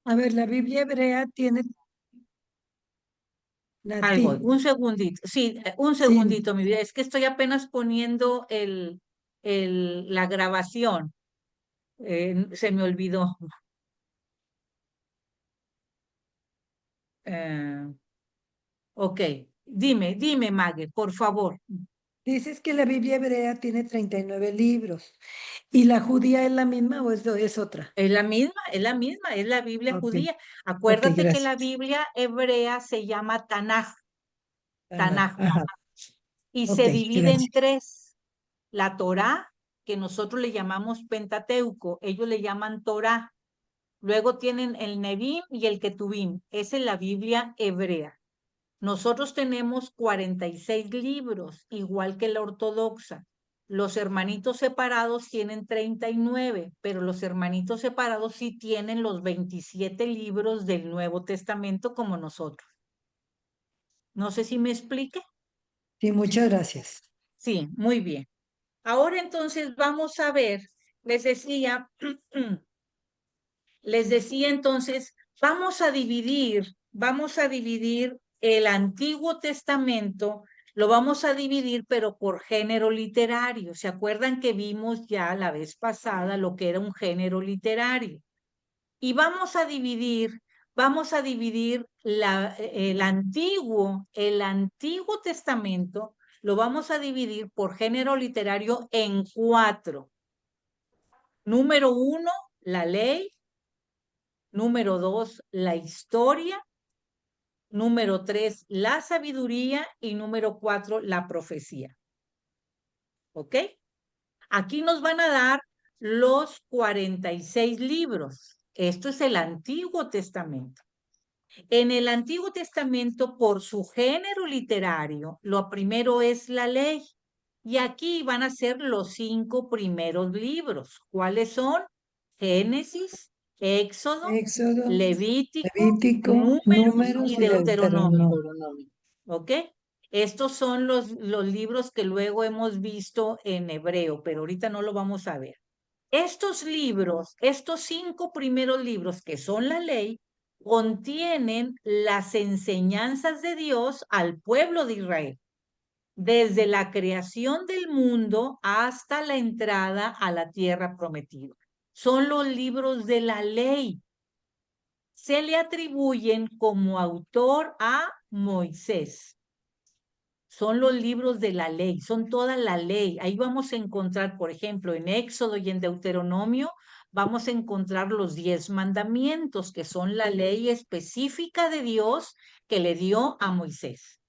A ver, la Biblia hebrea tiene Algo, latín. un segundito, sí, un Sí, segundito, mi vida, es que estoy apenas poniendo la grabación, se me olvidó. Eh, ok, dime, Mague, por favor. dices que la Biblia hebrea tiene 39 libros. ¿Y la judía es la misma o es otra? Es la Biblia Ok, judía. ok, Acuérdate que la gracias. Biblia hebrea se llama Tanaj, Ana, Tanaj, ajá, y ok, se divide en gracias. tres. La Torá, que nosotros le llamamos Pentateuco, ellos le llaman Torá. Luego tienen el Nevim y el Ketuvim. Esa es la Biblia hebrea. Nosotros tenemos 46 libros, igual que la ortodoxa. Los hermanitos separados tienen 39, pero los hermanitos separados sí tienen los 27 libros del Nuevo Testamento como nosotros. No sé si me explique. Sí, muchas gracias. Sí, muy bien. Ahora entonces vamos a ver, les decía, les decía entonces, vamos a dividir el Antiguo Testamento, lo vamos a dividir, pero por género literario. ¿Se acuerdan que vimos ya la vez pasada lo que era un género literario? Y vamos a dividir el Antiguo Testamento, lo vamos a dividir por género literario en cuatro. Número uno, la ley. Número dos, la historia. Número tres, la sabiduría. Y número cuatro, la profecía. ¿Ok? Aquí nos van a dar los 46 libros. Esto es el Antiguo Testamento. En el Antiguo Testamento, por su género literario, lo primero es la ley. Y aquí van a ser los 5 primeros libros. ¿Cuáles son? Génesis, Éxodo, Éxodo, Levítico, Levítico, Números Números y y Deuteronomio. Deuteronomio. ¿Ok? Estos son los libros que luego hemos visto en hebreo, pero ahorita no lo vamos a ver. Estos libros, estos 5 primeros libros que son la ley, contienen las enseñanzas de Dios al pueblo de Israel, desde la creación del mundo hasta la entrada a la tierra prometida. Son los libros de la ley. Se le atribuyen como autor a Moisés. Son los libros de la ley, son toda la ley. Ahí vamos a encontrar, por ejemplo, en Éxodo y en Deuteronomio, vamos a encontrar los 10 mandamientos, que son la ley específica de Dios que le dio a Moisés.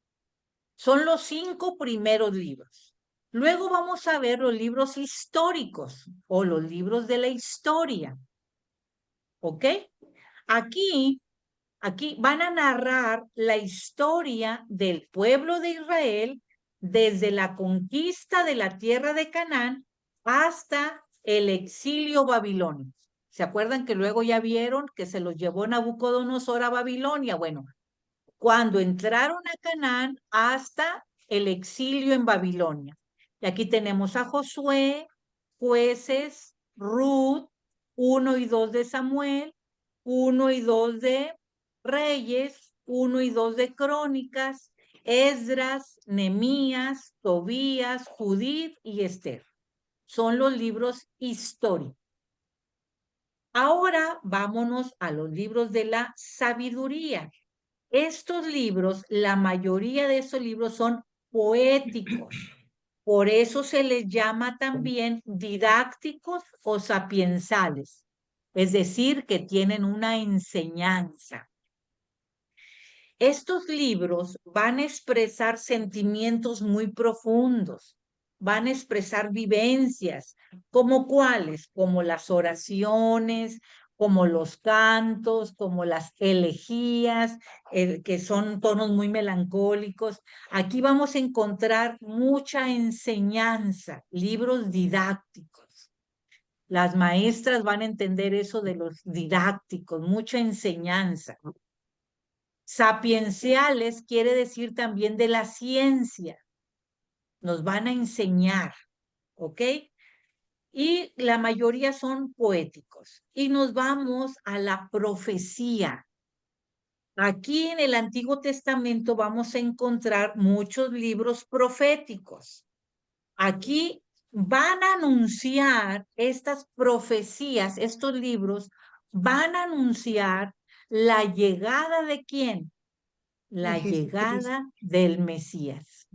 Son los 5 primeros libros. Luego vamos a ver los libros históricos o los libros de la historia. ¿Ok? Aquí Aquí van a narrar la historia del pueblo de Israel desde la conquista de la tierra de Canaán hasta el exilio babilónico. ¿Se acuerdan que luego ya vieron que se los llevó Nabucodonosor a Babilonia? Bueno, cuando entraron a Canaán hasta el exilio en Babilonia. Y aquí tenemos a Josué, jueces, Ruth, 1 y 2 de Samuel, 1 y 2 de Reyes, 1 y 2 de Crónicas, Esdras, Nemías, Tobías, Judith y Esther. Son los libros históricos. Ahora vámonos a los libros de la sabiduría. Estos libros, la mayoría de estos libros son poéticos. Por eso se les llama también didácticos o sapiensales. Es decir, que tienen una enseñanza. Estos libros van a expresar sentimientos muy profundos, van a expresar vivencias, como cuáles, como las oraciones, como los cantos, como las elegías, que son tonos muy melancólicos. Aquí vamos a encontrar mucha enseñanza, libros didácticos. Las maestras van a entender eso de los didácticos, mucha enseñanza. Sapienciales quiere decir también de la ciencia. Nos van a enseñar, ¿ok? y la mayoría son poéticos. Y nos vamos a la profecía. Aquí en el Antiguo Testamento vamos a encontrar muchos libros proféticos. Aquí van a anunciar estas profecías, estos libros van a anunciar la llegada de ¿quién? La De Jesucristo. llegada del Mesías.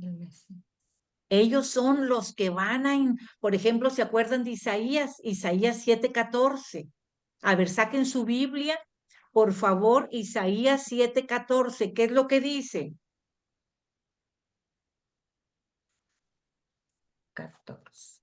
Ellos son los que van a, por ejemplo, ¿se acuerdan de Isaías? Isaías 7:14. A ver, saquen su Biblia, por favor, Isaías 7:14. ¿Qué es lo que dice? 14.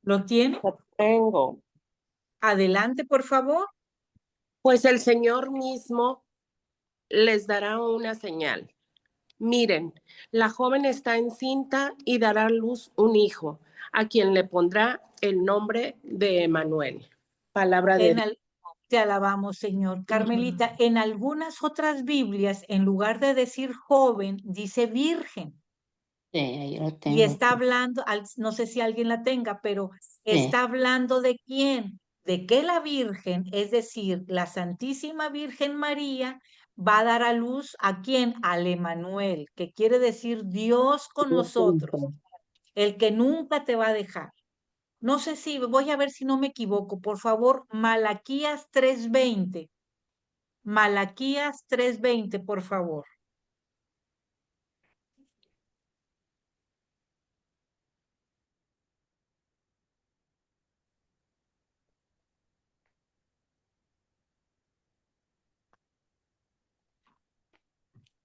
¿Lo tiene? Lo tengo. Adelante, por favor. Pues el Señor mismo les dará una señal. Miren, la joven está encinta y dará a luz un hijo, a quien le pondrá el nombre de Emmanuel. Palabra de Dios. Te alabamos, Señor. Carmelita, en algunas otras Biblias, en lugar de decir joven, dice virgen. Sí, ahí lo Y tengo. está hablando, no sé si alguien la tenga, pero Sí. está hablando de quién, de que la Virgen, es decir, la Santísima Virgen María, va a dar a luz a quién, al Emanuel, que quiere decir Dios con nosotros, el que nunca te va a dejar. No sé si, voy a ver si no me equivoco, por favor, Malaquías 3:20. Malaquías 3:20, por favor.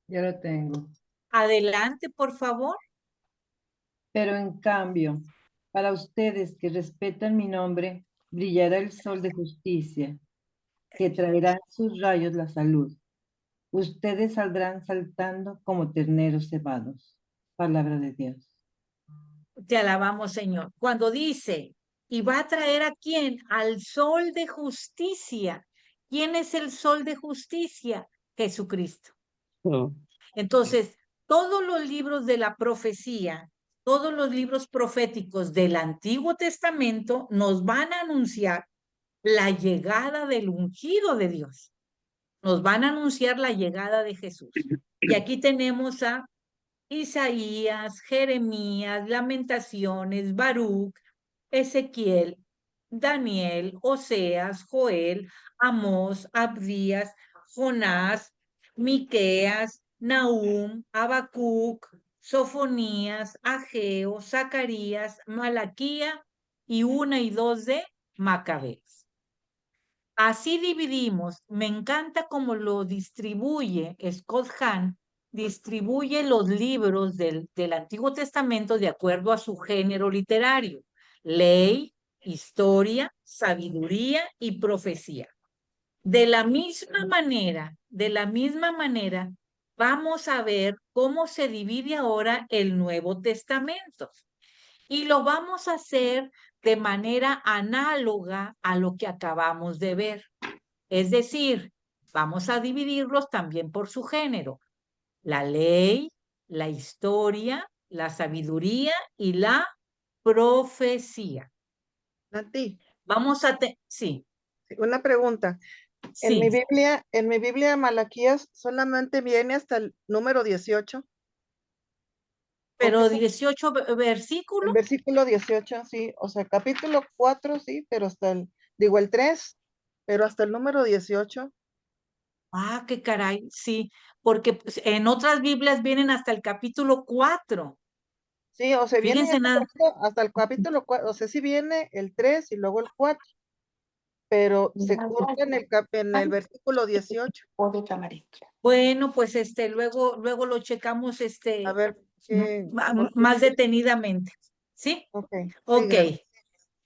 Ya lo tengo. Adelante, por favor. Pero en cambio, para ustedes que respetan mi nombre, brillará el sol de justicia, que traerá en sus rayos la salud. Ustedes saldrán saltando como terneros cebados. Palabra de Dios. Te alabamos, Señor. Cuando dice, y va a traer a quién? Al sol de justicia. ¿Quién es el sol de justicia? Jesucristo. Entonces, todos los libros de la profecía, todos los libros proféticos del Antiguo Testamento nos van a anunciar la llegada del ungido de Dios. Nos van a anunciar la llegada de Jesús. Y aquí tenemos a Isaías, Jeremías, Lamentaciones, Baruch, Ezequiel, Daniel, Oseas, Joel, Amós, Abdías, Jonás, Miqueas, Nahum, Habacuc, Sofonías, Ageo, Zacarías, Malaquía y 1 y 2 de Macabeos. Así dividimos, me encanta cómo lo distribuye Scott Hahn, distribuye los libros del Antiguo Testamento de acuerdo a su género literario, ley, historia, sabiduría y profecía. De la misma manera, vamos a ver cómo se divide ahora el Nuevo Testamento. Y lo vamos a hacer de manera análoga a lo que acabamos de ver. Es decir, vamos a dividirlos también por su género. La ley, la historia, la sabiduría y la profecía. Nati, Vamos a, sí, una pregunta. En sí, mi Biblia Malaquías solamente viene hasta el número 18. pero Porque 18 el versículos. versículo 18, sí, o sea, capítulo 4, sí, pero hasta el 3, pero hasta el número 18. Ah, qué caray, sí, porque pues, en otras Biblias vienen hasta el capítulo 4. Sí, o sea, viene Fíjense nada. hasta el capítulo 4, o sea, sí viene el 3 y luego el 4, pero se corta en el versículo 18. O de camarita. Bueno, pues luego lo checamos A ver, más detenidamente. ¿Sí? ok, sí, Ok. gracias.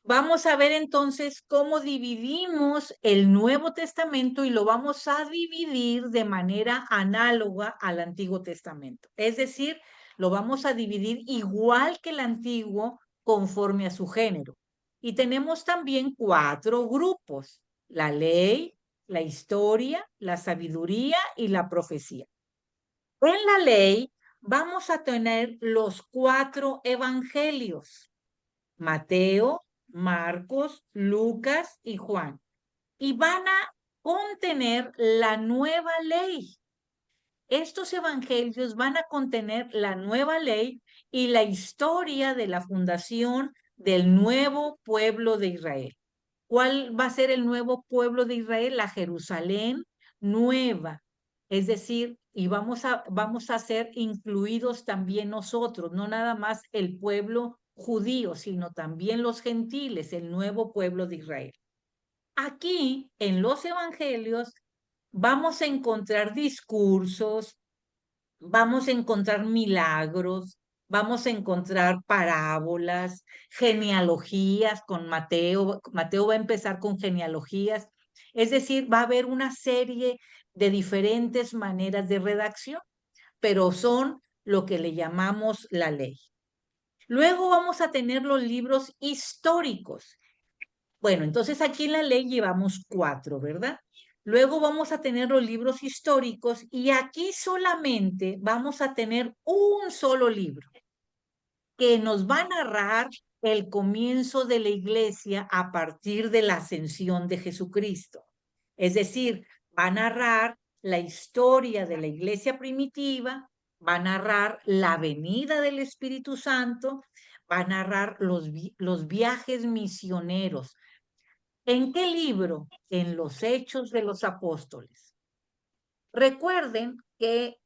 Vamos a ver entonces cómo dividimos el Nuevo Testamento y lo vamos a dividir de manera análoga al Antiguo Testamento. Es decir, lo vamos a dividir igual que el antiguo, conforme a su género. Y tenemos también 4 grupos: la ley, la historia, la sabiduría y la profecía. En la ley vamos a tener los 4 evangelios: Mateo, Marcos, Lucas y Juan. Y van a contener la nueva ley. Estos evangelios van a contener la nueva ley y la historia de la fundación del nuevo pueblo de Israel. ¿Cuál va a ser el nuevo pueblo de Israel? La Jerusalén nueva. Es decir, y vamos a ser incluidos también nosotros, no nada más el pueblo judío, sino también los gentiles, el nuevo pueblo de Israel. Aquí, en los evangelios, vamos a encontrar discursos, vamos a encontrar milagros, vamos a encontrar parábolas, genealogías con Mateo. Mateo va a empezar con genealogías. Es decir, va a haber una serie de diferentes maneras de redacción, pero son lo que le llamamos la ley. Luego vamos a tener los libros históricos. Bueno, entonces aquí en la ley llevamos 4, ¿verdad? Luego vamos a tener los libros históricos y aquí solamente vamos a tener un solo libro que nos va a narrar el comienzo de la iglesia a partir de la ascensión de Jesucristo. Es decir, va a narrar la historia de la iglesia primitiva, va a narrar la venida del Espíritu Santo, va a narrar los viajes misioneros. ¿En qué libro? En los Hechos de los Apóstoles. Recuerden que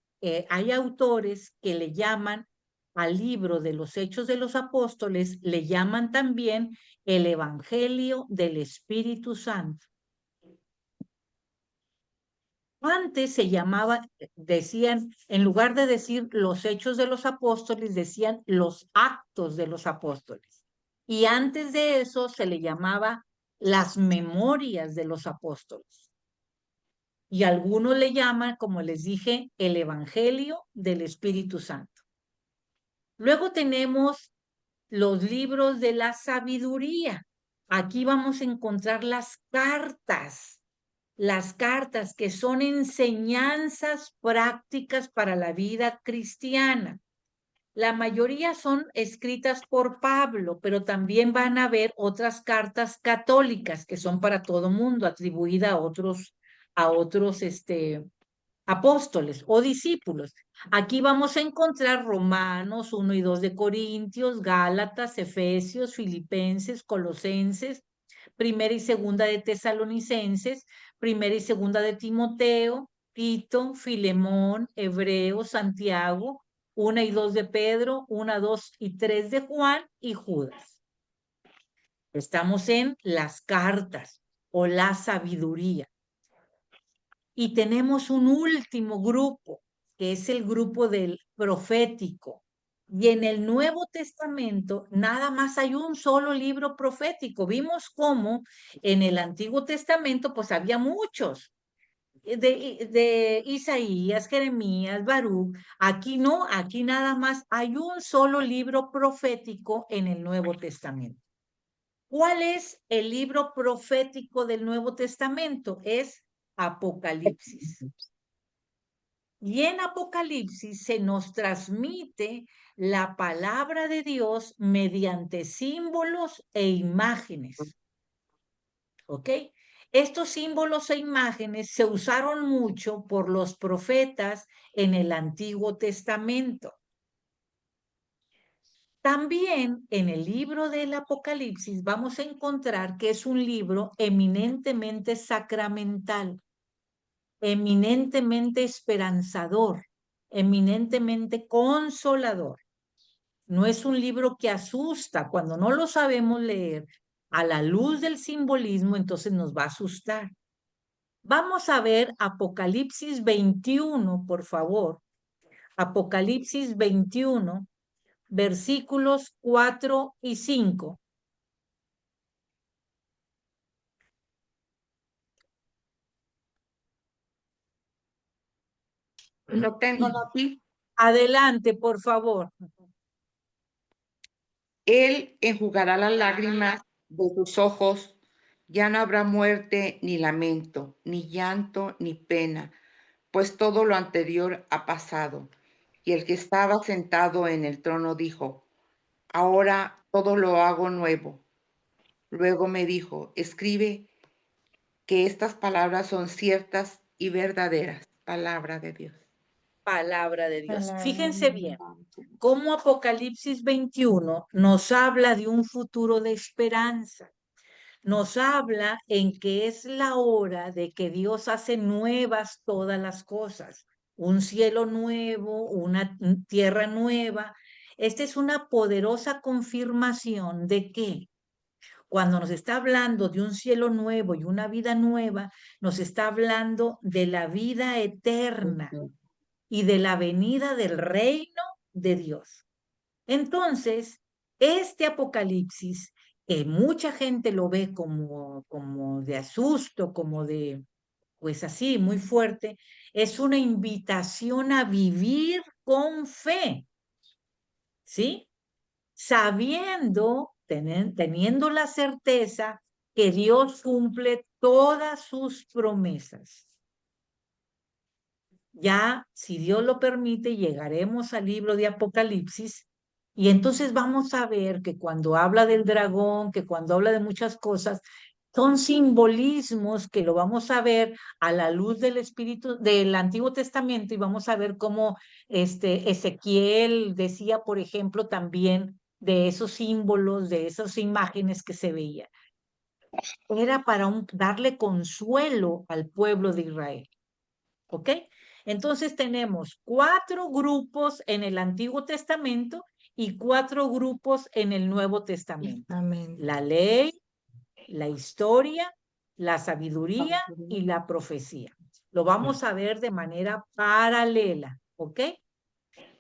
hay autores que le llaman al libro de los Hechos de los Apóstoles, le llaman también el Evangelio del Espíritu Santo. Antes se llamaba, decían, en lugar de decir los Hechos de los Apóstoles, decían los Actos de los Apóstoles. Y antes de eso se le llamaba las Memorias de los Apóstoles. Y algunos le llaman, como les dije, el Evangelio del Espíritu Santo. Luego tenemos los libros de la sabiduría. Aquí vamos a encontrar las cartas que son enseñanzas prácticas para la vida cristiana. La mayoría son escritas por Pablo, pero también van a haber otras cartas católicas que son para todo mundo, atribuidas a otros apóstoles o discípulos. Aquí vamos a encontrar Romanos 1 y 2 de Corintios, Gálatas, Efesios, Filipenses, Colosenses, Primera y Segunda de Tesalonicenses, Primera y Segunda de Timoteo, Tito, Filemón, Hebreo, Santiago, 1 y 2 de Pedro, 1, 2 y 3 de Juan y Judas. Estamos en las cartas o la sabiduría. Y tenemos un último grupo, que es el grupo del profético. Y en el Nuevo Testamento nada más hay un solo libro profético. Vimos cómo en el Antiguo Testamento pues había muchos, de Isaías, Jeremías, Baruch. Aquí no, aquí nada más hay un solo libro profético en el Nuevo Testamento. ¿Cuál es el libro profético del Nuevo Testamento? Es Apocalipsis. Y en Apocalipsis se nos transmite la palabra de Dios mediante símbolos e imágenes. ¿Ok? Estos símbolos e imágenes se usaron mucho por los profetas en el Antiguo Testamento. También en el libro del Apocalipsis vamos a encontrar que es un libro eminentemente sacramental, eminentemente esperanzador, eminentemente consolador. No es un libro que asusta. Cuando no lo sabemos leer a la luz del simbolismo, entonces nos va a asustar. Vamos a ver Apocalipsis 21, por favor. Apocalipsis 21, versículos 4 y 5. Lo tengo aquí. Adelante, por favor. Él enjugará las lágrimas de tus ojos. Ya no habrá muerte, ni lamento, ni llanto, ni pena, pues todo lo anterior ha pasado. Y el que estaba sentado en el trono dijo, ahora todo lo hago nuevo. Luego me dijo, escribe que estas palabras son ciertas y verdaderas. Palabra de Dios. Palabra de Dios. Fíjense bien cómo Apocalipsis 21 nos habla de un futuro de esperanza. Nos habla en que es la hora de que Dios hace nuevas todas las cosas. Un cielo nuevo, una tierra nueva. Esta es una poderosa confirmación de que cuando nos está hablando de un cielo nuevo y una vida nueva, nos está hablando de la vida eterna y de la venida del reino de Dios. Entonces, este Apocalipsis, que mucha gente lo ve como de asusto, como de, pues así, muy fuerte, es una invitación a vivir con fe, ¿sí? Sabiendo, teniendo la certeza que Dios cumple todas sus promesas. Ya, si Dios lo permite, llegaremos al libro de Apocalipsis y entonces vamos a ver que cuando habla del dragón, que cuando habla de muchas cosas, son simbolismos que lo vamos a ver a la luz del Espíritu del Antiguo Testamento y vamos a ver cómo Ezequiel decía, por ejemplo, también de esos símbolos, de esas imágenes que se veían. Era para darle consuelo al pueblo de Israel. ¿Ok? Entonces tenemos 4 grupos en el Antiguo Testamento y 4 grupos en el Nuevo Testamento. La ley, la historia, la sabiduría y la profecía. Lo vamos a ver de manera paralela, ¿ok?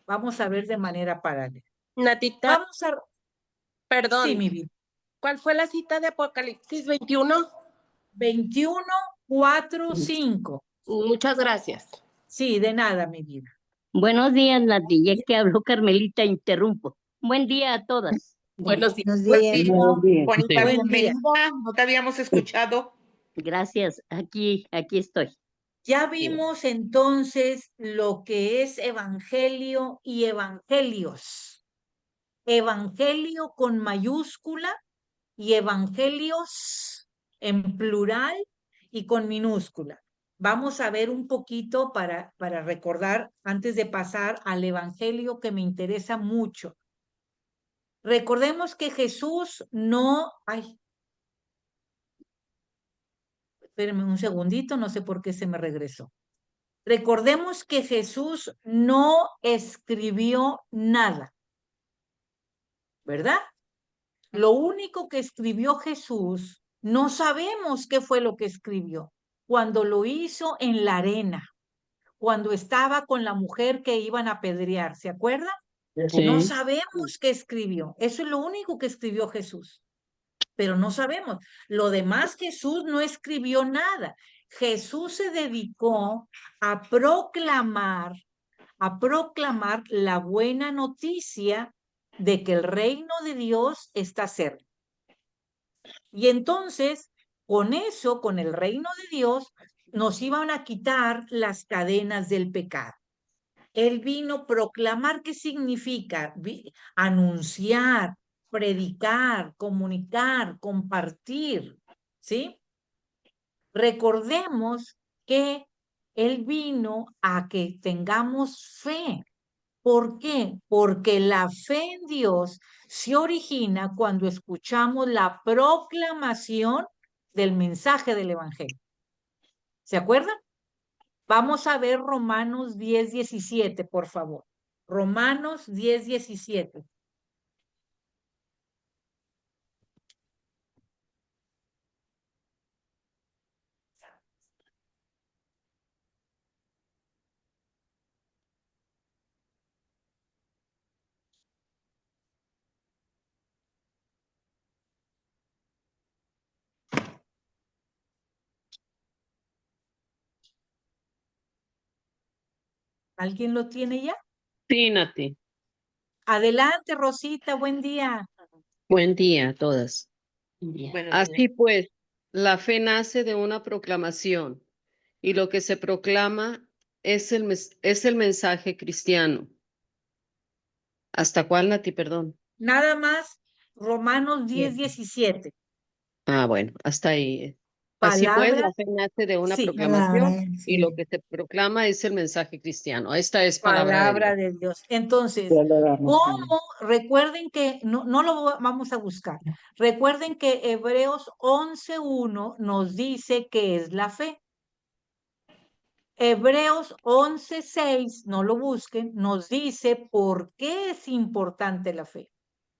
Vamos a ver de manera paralela. Natita, Vamos a... Sí, perdón, mi vida. ¿cuál fue la cita de Apocalipsis 21? 21, 4, 5. Muchas gracias. Sí, de nada, mi vida. Buenos días, Nati. Ya que habló Carmelita, interrumpo. Buen día a todas. Buenos días. Buenos Buen días. día, Juanita, Buen día. bienvenida. No te habíamos escuchado. Gracias. Aquí estoy. Ya vimos entonces lo que es evangelio y evangelios. Evangelio con mayúscula y evangelios en plural y con minúscula. Vamos a ver un poquito para recordar antes de pasar al evangelio que me interesa mucho. Recordemos que Jesús no... Ay, espérenme un segundito, no sé por qué se me regresó. Recordemos que Jesús no escribió nada, ¿verdad? Lo único que escribió Jesús, no sabemos qué fue lo que escribió. Cuando lo hizo en la arena, cuando estaba con la mujer que iban a apedrear, ¿se acuerdan? No sabemos qué escribió. Eso es lo único que escribió Jesús. Pero no sabemos. Lo demás Jesús no escribió nada. Jesús se dedicó a proclamar la buena noticia de que el reino de Dios está cerca. Y entonces, con eso, con el reino de Dios, nos iban a quitar las cadenas del pecado. Él vino a proclamar qué significa anunciar, predicar, comunicar, compartir, ¿sí? Recordemos que Él vino a que tengamos fe. ¿Por qué? Porque la fe en Dios se origina cuando escuchamos la proclamación del mensaje del Evangelio. ¿Se acuerdan? Vamos a ver Romanos 10:17, por favor. Romanos 10:17. ¿Alguien lo tiene ya? Sí, Nati. Adelante, Rosita, buen día. Buen día a todas. Buenos Así pues, la fe nace de una proclamación y lo que se proclama es es el mensaje cristiano. ¿Hasta cuál, Nati? Perdón. Nada más, Romanos 10, Bien. 17. Ah, bueno, hasta ahí. Así pues, Palabra, la fe nace de una sí, proclamación y lo que se proclama es el mensaje cristiano. Esta es palabra de Dios. palabra de Dios. Entonces, ¿cómo? Recuerden que, no lo vamos a buscar. Recuerden que Hebreos 11:1 nos dice que es la fe. Hebreos 11:6, no lo busquen, nos dice por qué es importante la fe.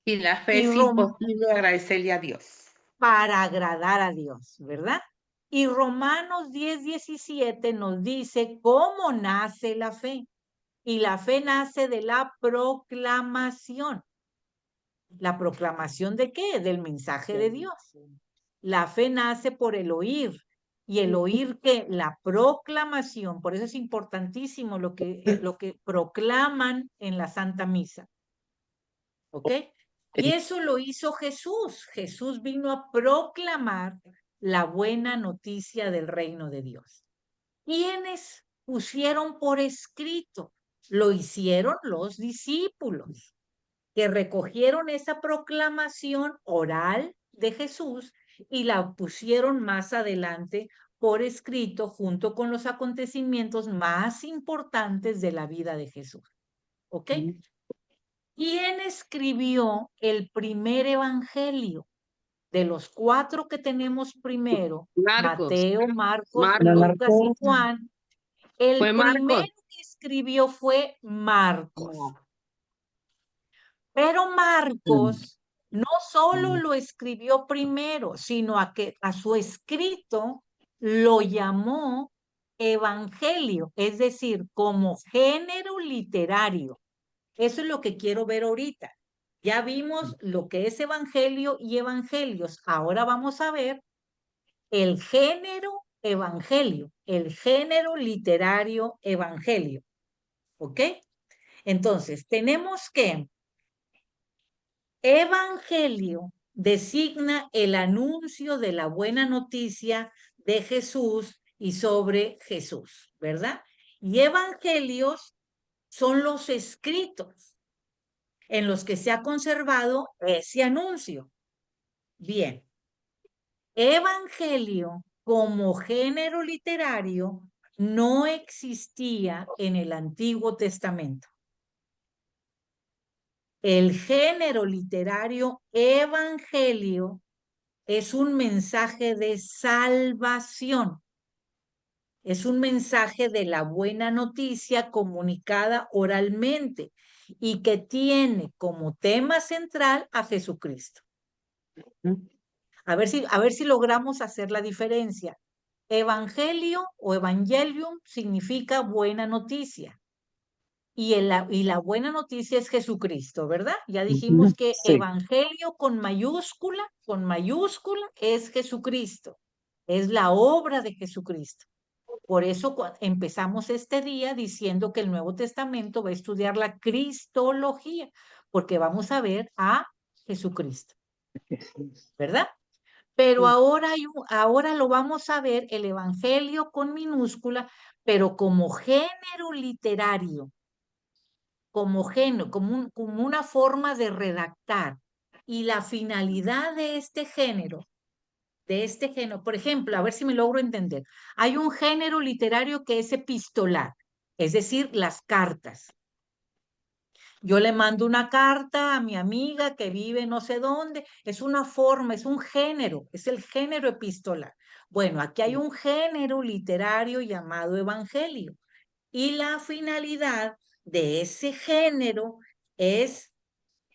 Y la fe Y es imposible agradecerle a Dios. para agradar a Dios, ¿verdad? Y Romanos 10, 17 nos dice cómo nace la fe. Y la fe nace de la proclamación. ¿La proclamación de qué? Del mensaje de Dios. La fe nace por el oír. Y el oír que la proclamación, por eso es importantísimo lo que proclaman en la Santa Misa. ¿Ok? Y eso lo hizo Jesús. Jesús vino a proclamar la buena noticia del reino de Dios. ¿Quiénes pusieron por escrito? Lo hicieron los discípulos, que recogieron esa proclamación oral de Jesús y la pusieron más adelante por escrito junto con los acontecimientos más importantes de la vida de Jesús. ¿Ok? ¿Quién escribió el primer evangelio? De los 4 que tenemos primero, Marcos. Mateo, Marcos, Marcos. Lucas y Juan, el Fue primero Marcos. que escribió fue Marcos. Pero Marcos no solo lo escribió primero, sino que a su escrito lo llamó evangelio, es decir, como género literario. Eso es lo que quiero ver ahorita. Ya vimos lo que es evangelio y evangelios. Ahora vamos a ver el género evangelio, el género literario evangelio. ¿Ok? Entonces, tenemos que evangelio designa el anuncio de la buena noticia de Jesús y sobre Jesús, ¿verdad? Y evangelios son los escritos en los que se ha conservado ese anuncio. Bien, evangelio como género literario no existía en el Antiguo Testamento. El género literario evangelio es un mensaje de salvación. Es un mensaje de la buena noticia comunicada oralmente y que tiene como tema central a Jesucristo. A ver si logramos hacer la diferencia. Evangelio o evangelium significa buena noticia. Y la buena noticia es Jesucristo, ¿verdad? Ya dijimos que Sí. evangelio con mayúscula es Jesucristo. Es la obra de Jesucristo. Por eso empezamos este día diciendo que el Nuevo Testamento va a estudiar la cristología, porque vamos a ver a Jesucristo, ¿verdad? Pero ahora lo vamos a ver el Evangelio con minúscula, pero como género literario, como género, como una forma de redactar. Y la finalidad de este género, por ejemplo, a ver si me logro entender. Hay un género literario que es epistolar, es decir, las cartas. Yo le mando una carta a mi amiga que vive no sé dónde. Es una forma, es un género, es el género epistolar. Bueno, aquí hay un género literario llamado evangelio. Y la finalidad de ese género es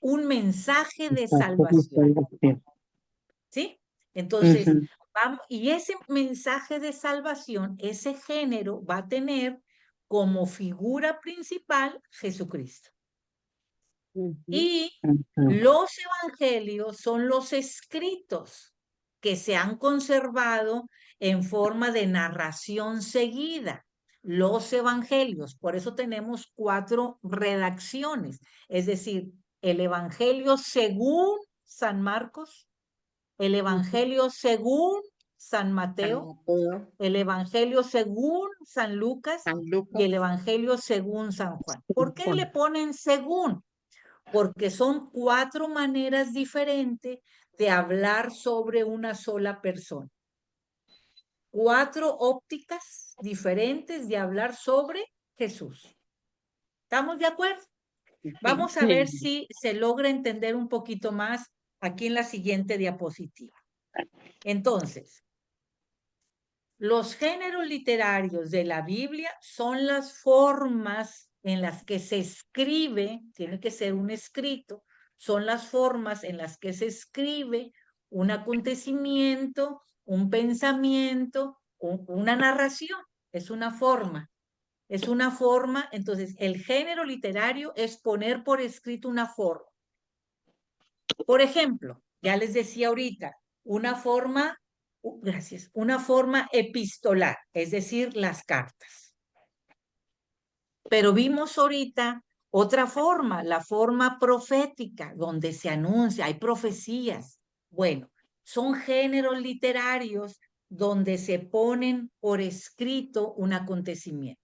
un mensaje de salvación. ¿Sí? Entonces, vamos, y ese mensaje de salvación, ese género va a tener como figura principal Jesucristo. Y los evangelios son los escritos que se han conservado en forma de narración seguida. los evangelios. Por eso tenemos 4 redacciones. Es decir, el evangelio según San Marcos, el evangelio según San Mateo, Mateo, el evangelio según San Lucas San y Lucas, el evangelio según San Juan. ¿Por qué le ponen según? Porque son 4 maneras diferentes de hablar sobre una sola persona. 4 ópticas diferentes de hablar sobre Jesús. ¿Estamos de acuerdo? Vamos a ver si se logra entender un poquito más aquí en la siguiente diapositiva. Entonces, los géneros literarios de la Biblia son las formas en las que se escribe, tiene que ser un escrito, son las formas en las que se escribe un acontecimiento, un pensamiento, una narración. Es una forma. Es una forma, entonces el género literario es poner por escrito una forma. Por ejemplo, ya les decía ahorita, una forma, gracias, una forma epistolar, es decir, las cartas. Pero vimos ahorita otra forma, la forma profética, donde se anuncia, hay profecías. Bueno, son géneros literarios donde se ponen por escrito un acontecimiento.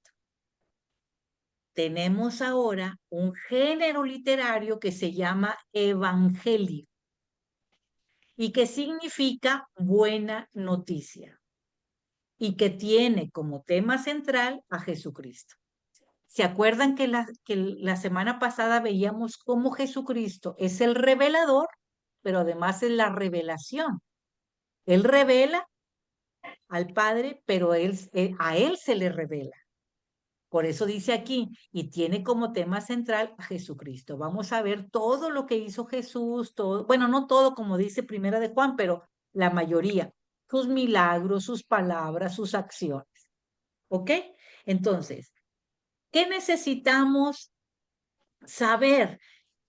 Tenemos ahora un género literario que se llama evangelio y que significa buena noticia y que tiene como tema central a Jesucristo. ¿Se acuerdan que la semana pasada veíamos cómo Jesucristo es el revelador, pero además es la revelación? Él revela al Padre, pero a él se le revela. Por eso dice aquí, y tiene como tema central a Jesucristo. Vamos a ver todo lo que hizo Jesús, todo, bueno, no todo como dice Primera de Juan, pero la mayoría, sus milagros, sus palabras, sus acciones. ¿Ok? Entonces, ¿qué necesitamos saber?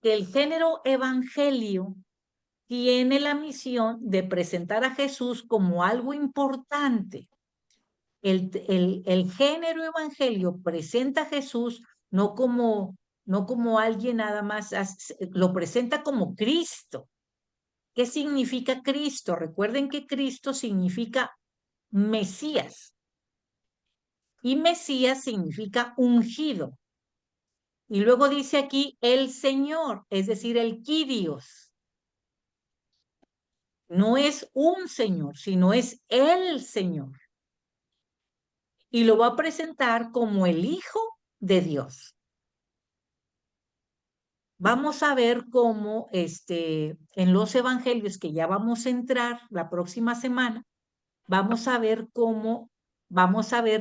Que el género evangelio tiene la misión de presentar a Jesús como algo importante. El género evangelio presenta a Jesús no como alguien nada más, lo presenta como Cristo. ¿Qué significa Cristo? Recuerden que Cristo significa Mesías y Mesías significa ungido. Y luego dice aquí el Señor, es decir, el Kyrios. No es un Señor, sino es el Señor. Y lo va a presentar como el Hijo de Dios. Vamos a ver cómo en los evangelios que ya vamos a entrar la próxima semana, vamos a ver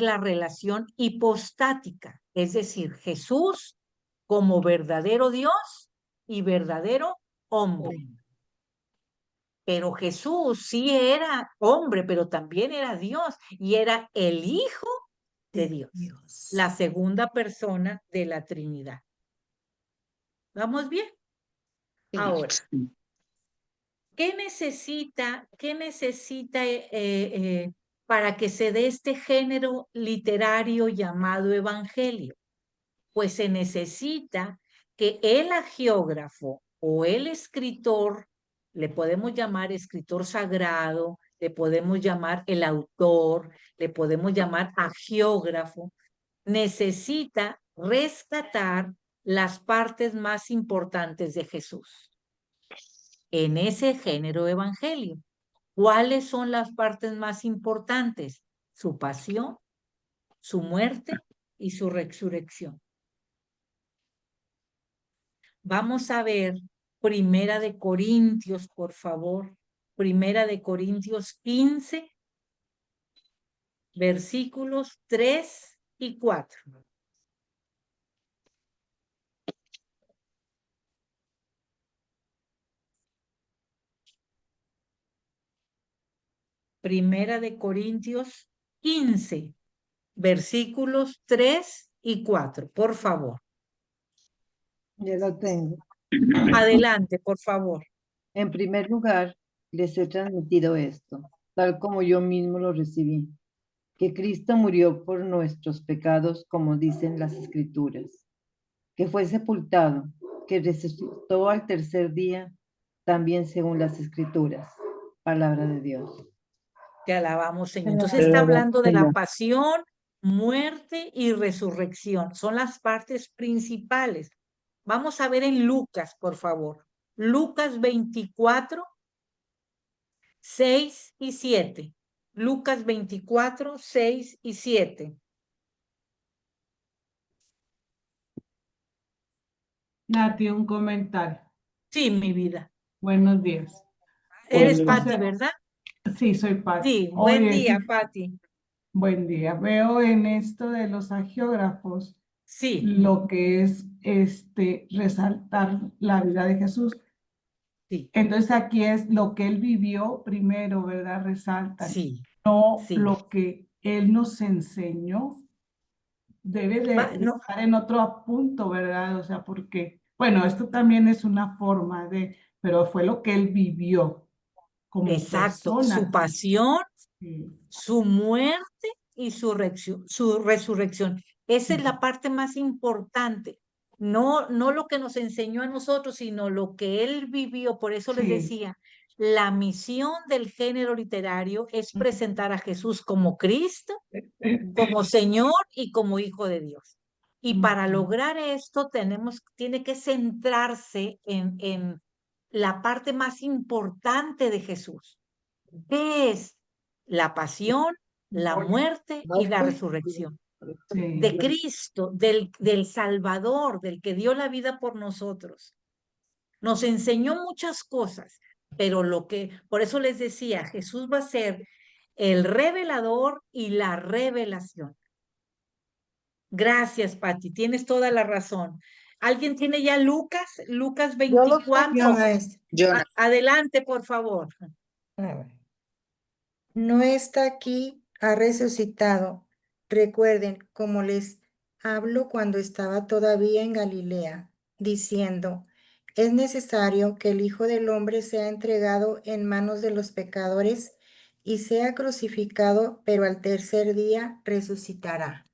la relación hipostática, es decir, Jesús como verdadero Dios y verdadero hombre. Pero Jesús sí era hombre, pero también era Dios y era el Hijo de Dios, la segunda persona de la Trinidad. ¿Vamos bien? Ahora, ¿qué necesita para que se dé este género literario llamado evangelio? Pues se necesita que el agiógrafo o el escritor, le podemos llamar escritor sagrado, le podemos llamar el autor, le podemos llamar agiógrafo, necesita rescatar las partes más importantes de Jesús en ese género evangelio. ¿Cuáles son las partes más importantes? Su pasión, su muerte y su resurrección. Vamos a ver Primera de Corintios, por favor. Primera de Corintios 15, versículos 3 y 4. Primera de Corintios 15, versículos 3 y 4, por favor. Ya lo tengo. Adelante, por favor. En primer lugar, les he transmitido esto, tal como yo mismo lo recibí. que Cristo murió por nuestros pecados, como dicen las Escrituras, que fue sepultado, que resucitó al tercer día, también según las Escrituras. Palabra de Dios. Te alabamos, Señor. Entonces está hablando de la pasión, muerte y resurrección. Son las partes principales. Vamos a ver en Lucas, por favor. Lucas 24, 6 y 7. Lucas 24, 6 y 7. Nati, un comentario. Sí, mi vida. Buenos días. Eres O Pati, sea, ¿verdad? sí, soy Pati. Sí, buen Oye, día, sí, Pati. buen día. Veo en esto de los agiógrafos Sí, lo que es resaltar la vida de Jesús. sí, Entonces aquí es lo que él vivió primero, ¿verdad? Resaltan. sí, No sí. lo que él nos enseñó. Debe de No, estar en otro punto, ¿verdad? O sea, porque, bueno, esto también es una forma de, pero fue lo que él vivió como exacto, su persona. pasión, Sí, su muerte y su resurrección. Esa es la parte más importante. No, no lo que nos enseñó a nosotros, sino lo que él vivió. Por eso les sí, decía, la misión del género literario es presentar a Jesús como Cristo, como Señor y como Hijo de Dios. Y para lograr esto tiene que centrarse en la parte más importante de Jesús. ¿Qué es? La pasión, la muerte y la resurrección sí. de Cristo, del Salvador, del que dio la vida por nosotros. Nos enseñó muchas cosas, pero por eso les decía, Jesús va a ser el revelador y la revelación. Gracias, Pati, tienes toda la razón. ¿Alguien tiene ya Lucas? Lucas Yo lo 24. tengo, maestra. Adelante, por favor. A ver. No está aquí, ha resucitado. Recuerden, como les hablo cuando estaba todavía en Galilea, diciendo, es necesario que el Hijo del Hombre sea entregado en manos de los pecadores y sea crucificado, pero al tercer día resucitará.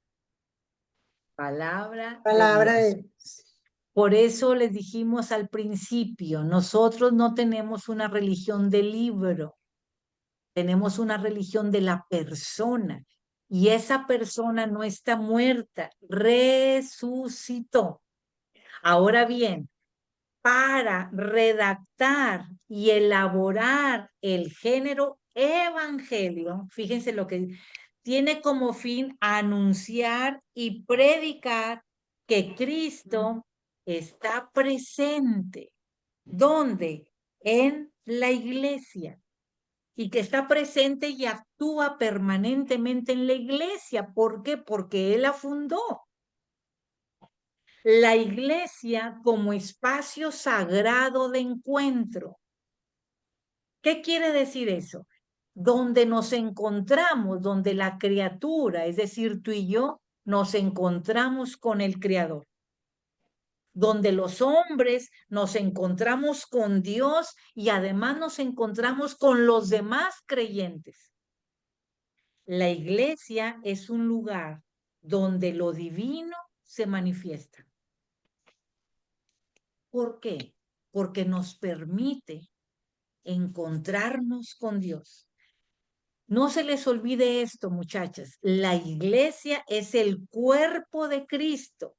Palabra de Palabra Dios. de Por eso les dijimos al principio, nosotros no tenemos una religión de libro, tenemos una religión de la persona. Y esa persona no está muerta, resucitó. Ahora bien, para redactar y elaborar el género evangelio, fíjense lo que tiene como fin anunciar y predicar que Cristo está presente. ¿Dónde? En la iglesia. Y que está presente y actúa permanentemente en la iglesia. ¿Por qué? Porque Él la fundó. La iglesia como espacio sagrado de encuentro. ¿Qué quiere decir eso? Donde nos encontramos, donde la criatura, es decir, tú y yo, nos encontramos con el Creador. Donde los hombres nos encontramos con Dios y además nos encontramos con los demás creyentes. La iglesia es un lugar donde lo divino se manifiesta. ¿Por qué? Porque nos permite encontrarnos con Dios. No se les olvide esto, muchachas. La iglesia es el cuerpo de Cristo.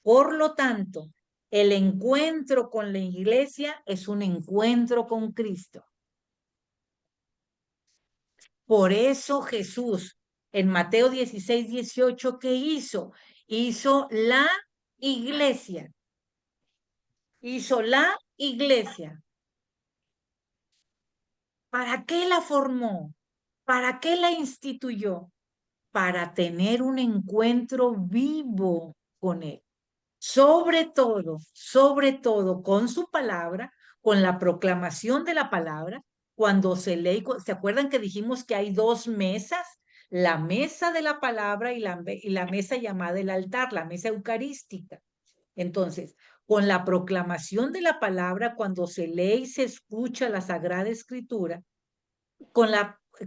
Por lo tanto, el encuentro con la iglesia es un encuentro con Cristo. Por eso Jesús, en Mateo 16, 18, ¿qué hizo? Hizo la iglesia. Hizo la iglesia. ¿Para qué la formó? ¿Para qué la instituyó? Para tener un encuentro vivo con Él. Sobre todo con su palabra, con la proclamación de la palabra, cuando se lee, ¿se acuerdan que dijimos que hay dos mesas? La mesa de la palabra y la mesa llamada el altar, la mesa eucarística. Entonces, con la proclamación de la palabra, cuando se lee y se escucha la Sagrada Escritura, con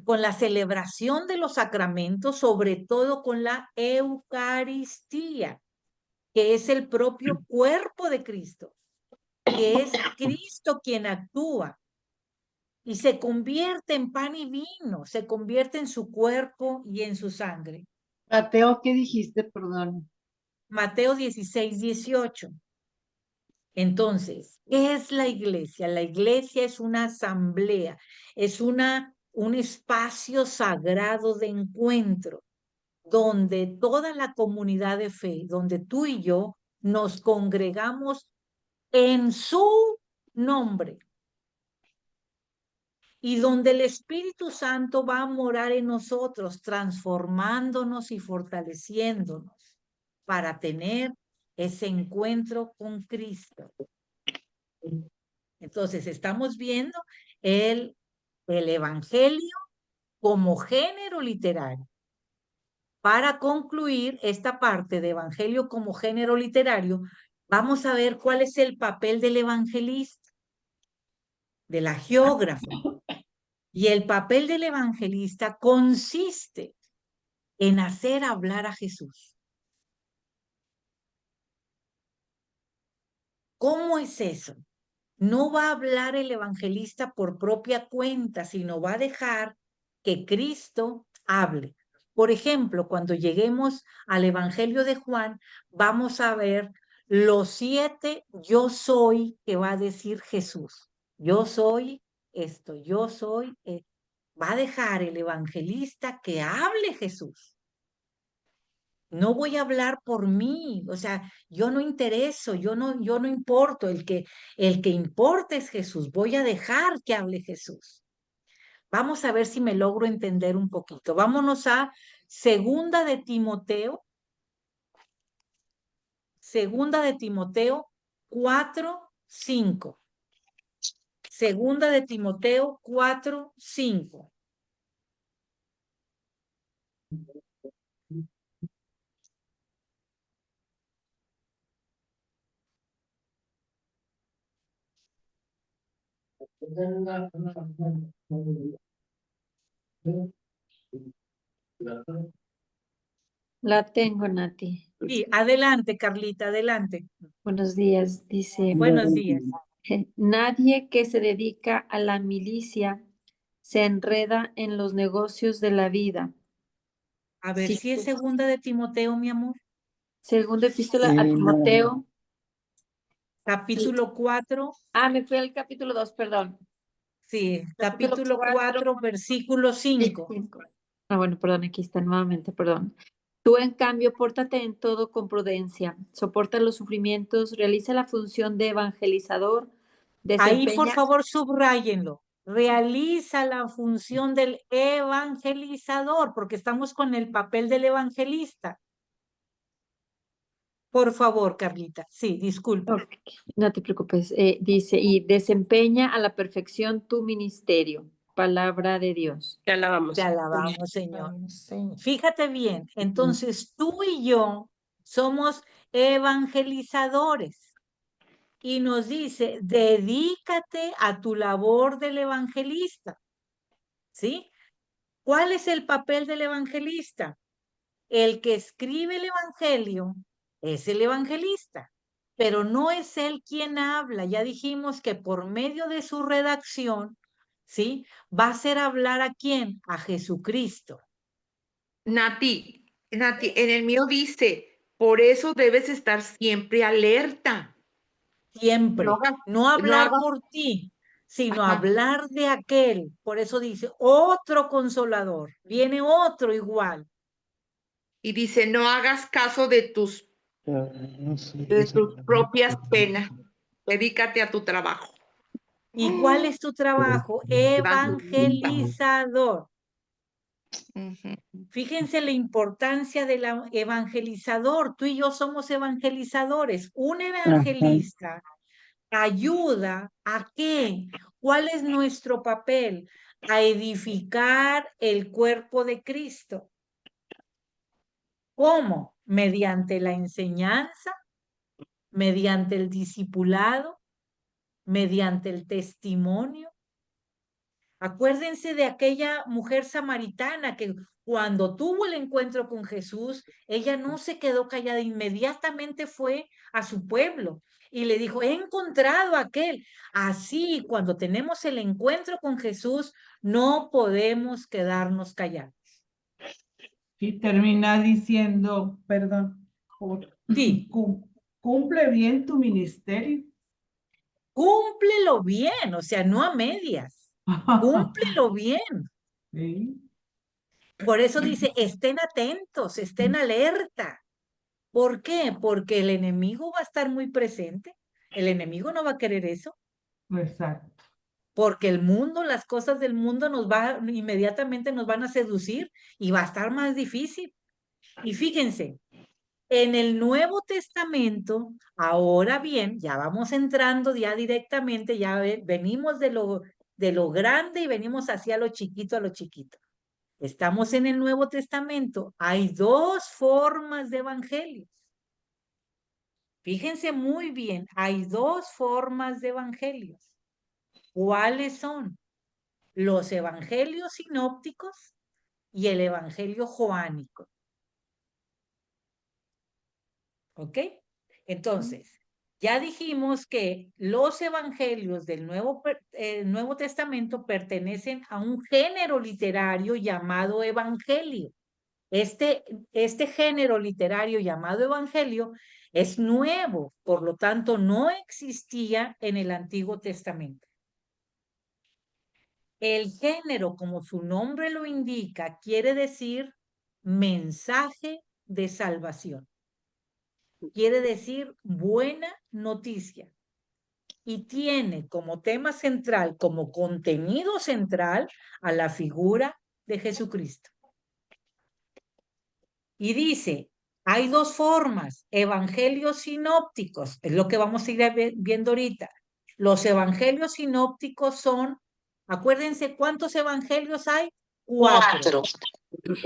con la celebración de los sacramentos, sobre todo con la Eucaristía, que es el propio cuerpo de Cristo, que es Cristo quien actúa y se convierte en pan y vino, se convierte en su cuerpo y en su sangre. Mateo, ¿qué dijiste? Perdón. Mateo 16:18. Entonces, ¿qué es la iglesia? La iglesia es una asamblea, es un espacio sagrado de encuentro, donde toda la comunidad de fe, donde tú y yo nos congregamos en su nombre y donde el Espíritu Santo va a morar en nosotros, transformándonos y fortaleciéndonos para tener ese encuentro con Cristo. Entonces, estamos viendo el Evangelio como género literario. Para concluir esta parte de Evangelio como género literario, vamos a ver cuál es el papel del evangelista, de la geógrafa. Y el papel del evangelista consiste en hacer hablar a Jesús. ¿Cómo es eso? No va a hablar el evangelista por propia cuenta, sino va a dejar que Cristo hable. Por ejemplo, cuando lleguemos al Evangelio de Juan, vamos a ver los 7 yo soy que va a decir Jesús. Yo soy esto, yo soy. Va a dejar el evangelista que hable Jesús. No voy a hablar por mí, o sea, yo no intereso, yo no importo, el que importa es Jesús, voy a dejar que hable Jesús. Vamos a ver si me logro entender un poquito. Vámonos a Segunda de Timoteo 4:5. Segunda de Timoteo 4:5. La tengo, Nati. Sí, adelante, Carlita, adelante. Buenos días. Dice, Buenos días. nadie que se dedica a la milicia se enreda en los negocios de la vida. A ver, Sí, si es Segunda de Timoteo, mi amor. Segunda epístola a Timoteo. Capítulo 4. Ah, me fui al capítulo 2, perdón. Sí, Capítulo capítulo 4, versículo 5. Ah, bueno, perdón, aquí está nuevamente, perdón. Tú, en cambio, pórtate en todo con prudencia, soporta los sufrimientos, realiza la función de evangelizador, Ahí, por desempeña. favor, subrayenlo. Realiza la función del evangelizador, porque estamos con el papel del evangelista. Por favor, Carlita. Sí, disculpa. Ok, no te preocupes. Dice, y desempeña a la perfección tu ministerio. Palabra de Dios. Te alabamos. Te alabamos, Señor. Fíjate bien, entonces tú y yo somos evangelizadores. Y nos dice, dedícate a tu labor del evangelista. ¿Sí? ¿Cuál es el papel del evangelista? El que escribe el evangelio es el evangelista, pero no es él quien habla. Ya dijimos que por medio de su redacción, ¿sí? Va a hacer hablar ¿a quién? A Jesucristo. Nati, en el mío dice, por eso debes estar siempre alerta. Siempre. No hablar hagas- por ti, sino Ajá. hablar de aquel. Por eso dice, otro consolador. Viene otro igual. Y dice, no hagas caso de tus propias penas. Dedícate a tu trabajo. ¿Y cuál es tu trabajo? Evangelizador. Fíjense la importancia del evangelizador. Tú y yo somos evangelizadores. Un evangelista ayuda ¿a qué? ¿Cuál es nuestro papel? A edificar el cuerpo de Cristo. ¿Cómo? Mediante la enseñanza, mediante el discipulado, mediante el testimonio. Acuérdense de aquella mujer samaritana que cuando tuvo el encuentro con Jesús, ella no se quedó callada, inmediatamente fue a su pueblo y le dijo, he encontrado a aquel. Así, cuando tenemos el encuentro con Jesús, no podemos quedarnos callados. Y termina diciendo, perdón, Sí. Cumple bien tu ministerio. Cúmplelo bien, o sea, no a medias. Cúmplelo bien. Sí. Por eso dice, estén atentos, estén alerta. ¿Por qué? Porque el enemigo va a estar muy presente. El enemigo no va a querer eso. Exacto. Porque el mundo, las cosas del mundo inmediatamente nos van a seducir y va a estar más difícil. Y fíjense, en el Nuevo Testamento, ahora bien, ya vamos entrando ya directamente, ya venimos de lo grande y venimos hacia lo chiquito a lo chiquito. Estamos en el Nuevo Testamento. Hay dos formas de evangelios. Fíjense muy bien, hay dos formas de evangelios. ¿Cuáles son? Los evangelios sinópticos y el evangelio joánico. ¿Ok? Entonces, ya dijimos que los evangelios del Nuevo Testamento pertenecen a un género literario llamado evangelio. Este género literario llamado evangelio es nuevo, por lo tanto no existía en el Antiguo Testamento. El género, como su nombre lo indica, quiere decir mensaje de salvación. Quiere decir buena noticia. Y tiene como tema central, como contenido central, a la figura de Jesucristo. Y dice, hay dos formas, evangelios sinópticos, es lo que vamos a ir viendo ahorita. Los evangelios sinópticos son, acuérdense cuántos evangelios hay, 4.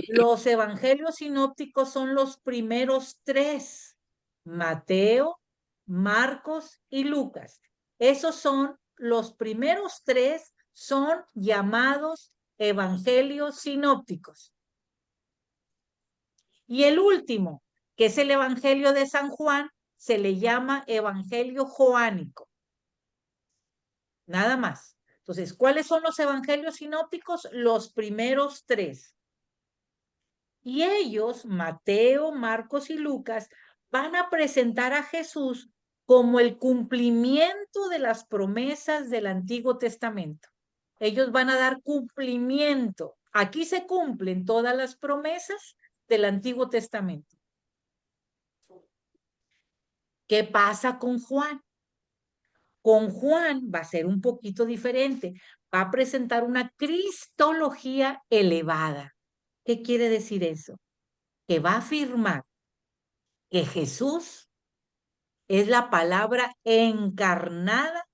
Los evangelios sinópticos son los primeros 3, Mateo, Marcos y Lucas. Esos son los primeros 3, son llamados evangelios sinópticos. Y el último, que es el Evangelio de San Juan, se le llama Evangelio joánico. Nada más. Entonces, ¿cuáles son los evangelios sinópticos? Los primeros 3. Y ellos, Mateo, Marcos y Lucas, van a presentar a Jesús como el cumplimiento de las promesas del Antiguo Testamento. Ellos van a dar cumplimiento. Aquí se cumplen todas las promesas del Antiguo Testamento. ¿Qué pasa con Juan? Con Juan va a ser un poquito diferente. Va a presentar una cristología elevada. ¿Qué quiere decir eso? Que va a afirmar que Jesús es la palabra encarnada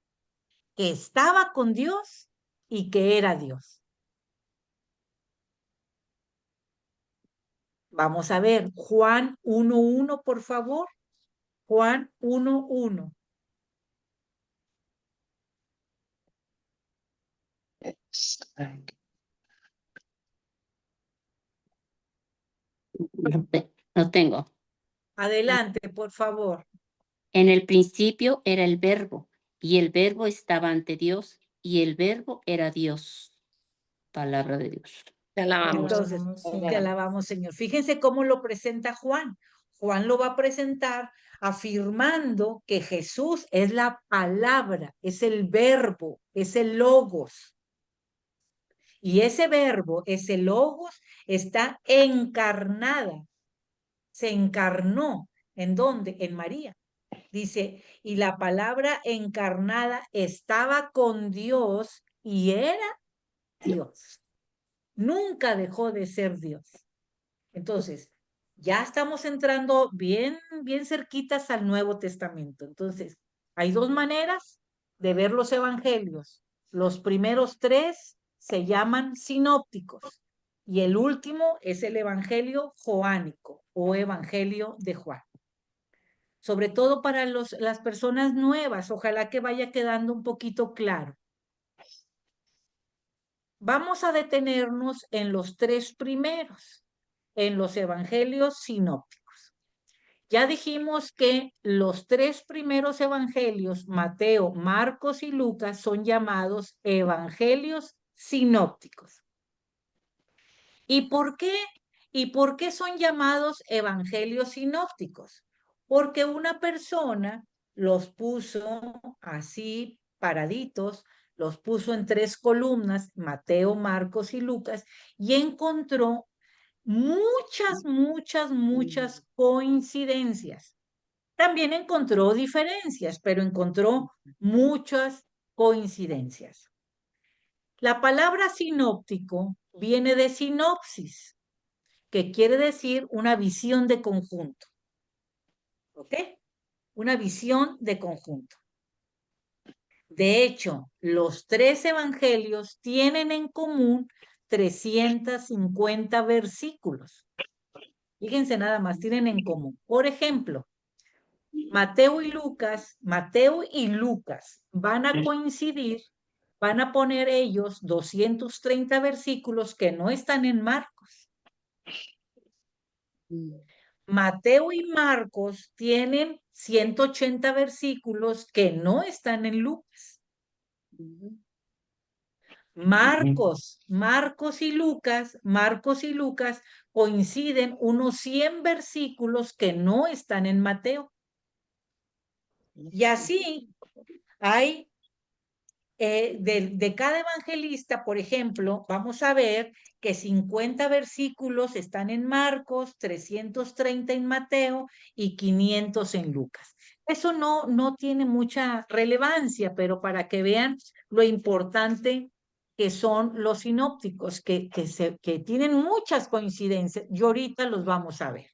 que estaba con Dios y que era Dios. Vamos a ver, Juan 1:1, por favor. Juan 1:1. Lo tengo. Adelante, por favor. En el principio era el Verbo, y el Verbo estaba ante Dios, y el Verbo era Dios. Palabra de Dios. Te alabamos. Entonces, te alabamos, Señor. Fíjense cómo lo presenta Juan. Juan lo va a presentar afirmando que Jesús es la palabra, es el verbo, es el logos. Y ese verbo, ese logos, está encarnada. Se encarnó. ¿En dónde? En María. Dice, y la palabra encarnada estaba con Dios y era Dios. Nunca dejó de ser Dios. Entonces, ya estamos entrando bien cerquitas al Nuevo Testamento. Entonces, hay dos maneras de ver los evangelios. Los primeros 3 se llaman sinópticos y el último es el evangelio joánico o evangelio de Juan. Sobre todo para las personas nuevas, ojalá que vaya quedando un poquito claro. Vamos a detenernos en los 3 primeros, en los evangelios sinópticos. Ya dijimos que los 3 primeros evangelios, Mateo, Marcos y Lucas, son llamados evangelios sinópticos. ¿Y por qué? ¿Y por qué son llamados evangelios sinópticos? Porque una persona los puso así paraditos, los puso en 3 columnas, Mateo, Marcos y Lucas, y encontró muchas coincidencias. También encontró diferencias, pero encontró muchas coincidencias. La palabra sinóptico viene de sinopsis, que quiere decir una visión de conjunto. ¿Ok? Una visión de conjunto. De hecho, los 3 evangelios tienen en común 350 versículos. Fíjense nada más, tienen en común. Por ejemplo, Mateo y Lucas van a coincidir, van a poner ellos 230 versículos que no están en Marcos. Mateo y Marcos tienen 180 versículos que no están en Lucas. Marcos y Lucas coinciden unos 100 versículos que no están en Mateo. Y así hay de cada evangelista, por ejemplo, vamos a ver que 50 versículos están en Marcos, 330 en Mateo y 500 en Lucas. Eso no tiene mucha relevancia, pero para que vean lo importante que son los sinópticos, que tienen muchas coincidencias, y ahorita los vamos a ver.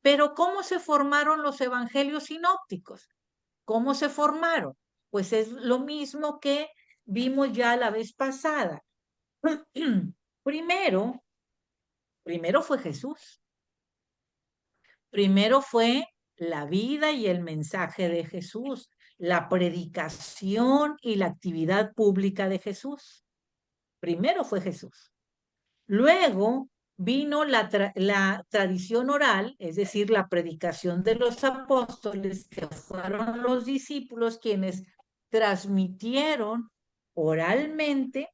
Pero ¿cómo se formaron los evangelios sinópticos? ¿Cómo se formaron? Pues es lo mismo que vimos ya la vez pasada. Primero fue Jesús. Primero fue la vida y el mensaje de Jesús, la predicación y la actividad pública de Jesús. Primero fue Jesús. Luego vino la tradición oral, es decir, la predicación de los apóstoles, que fueron los discípulos quienes transmitieron oralmente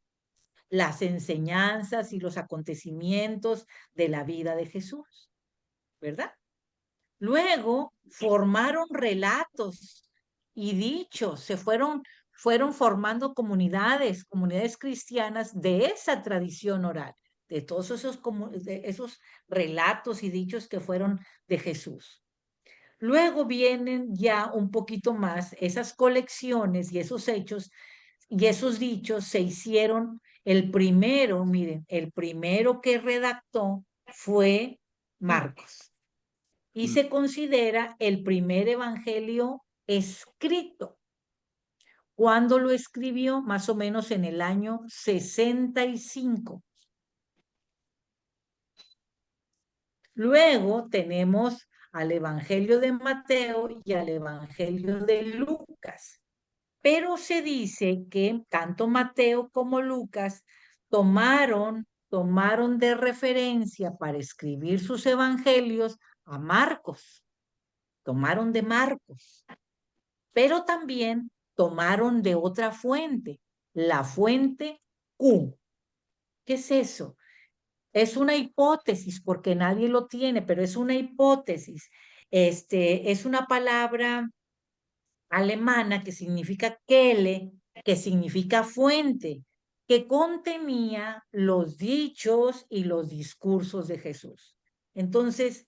las enseñanzas y los acontecimientos de la vida de Jesús, ¿verdad? Luego formaron relatos y dichos, fueron formando comunidades cristianas de esa tradición oral, de todos esos relatos y dichos que fueron de Jesús. Luego vienen ya un poquito más esas colecciones y esos hechos y esos dichos se hicieron. El primero, miren, el primero que redactó fue Marcos y se considera el primer evangelio escrito. ¿Cuándo lo escribió? Más o menos en el año 65. Luego tenemos al Evangelio de Mateo y al Evangelio de Lucas. Pero se dice que tanto Mateo como Lucas tomaron de referencia para escribir sus evangelios a Marcos. Tomaron de Marcos. Pero también tomaron de otra fuente, la fuente Q. ¿Qué es eso? Es una hipótesis, porque nadie lo tiene, pero es una hipótesis. Es una palabra alemana que significa Quelle, que significa fuente, que contenía los dichos y los discursos de Jesús. Entonces,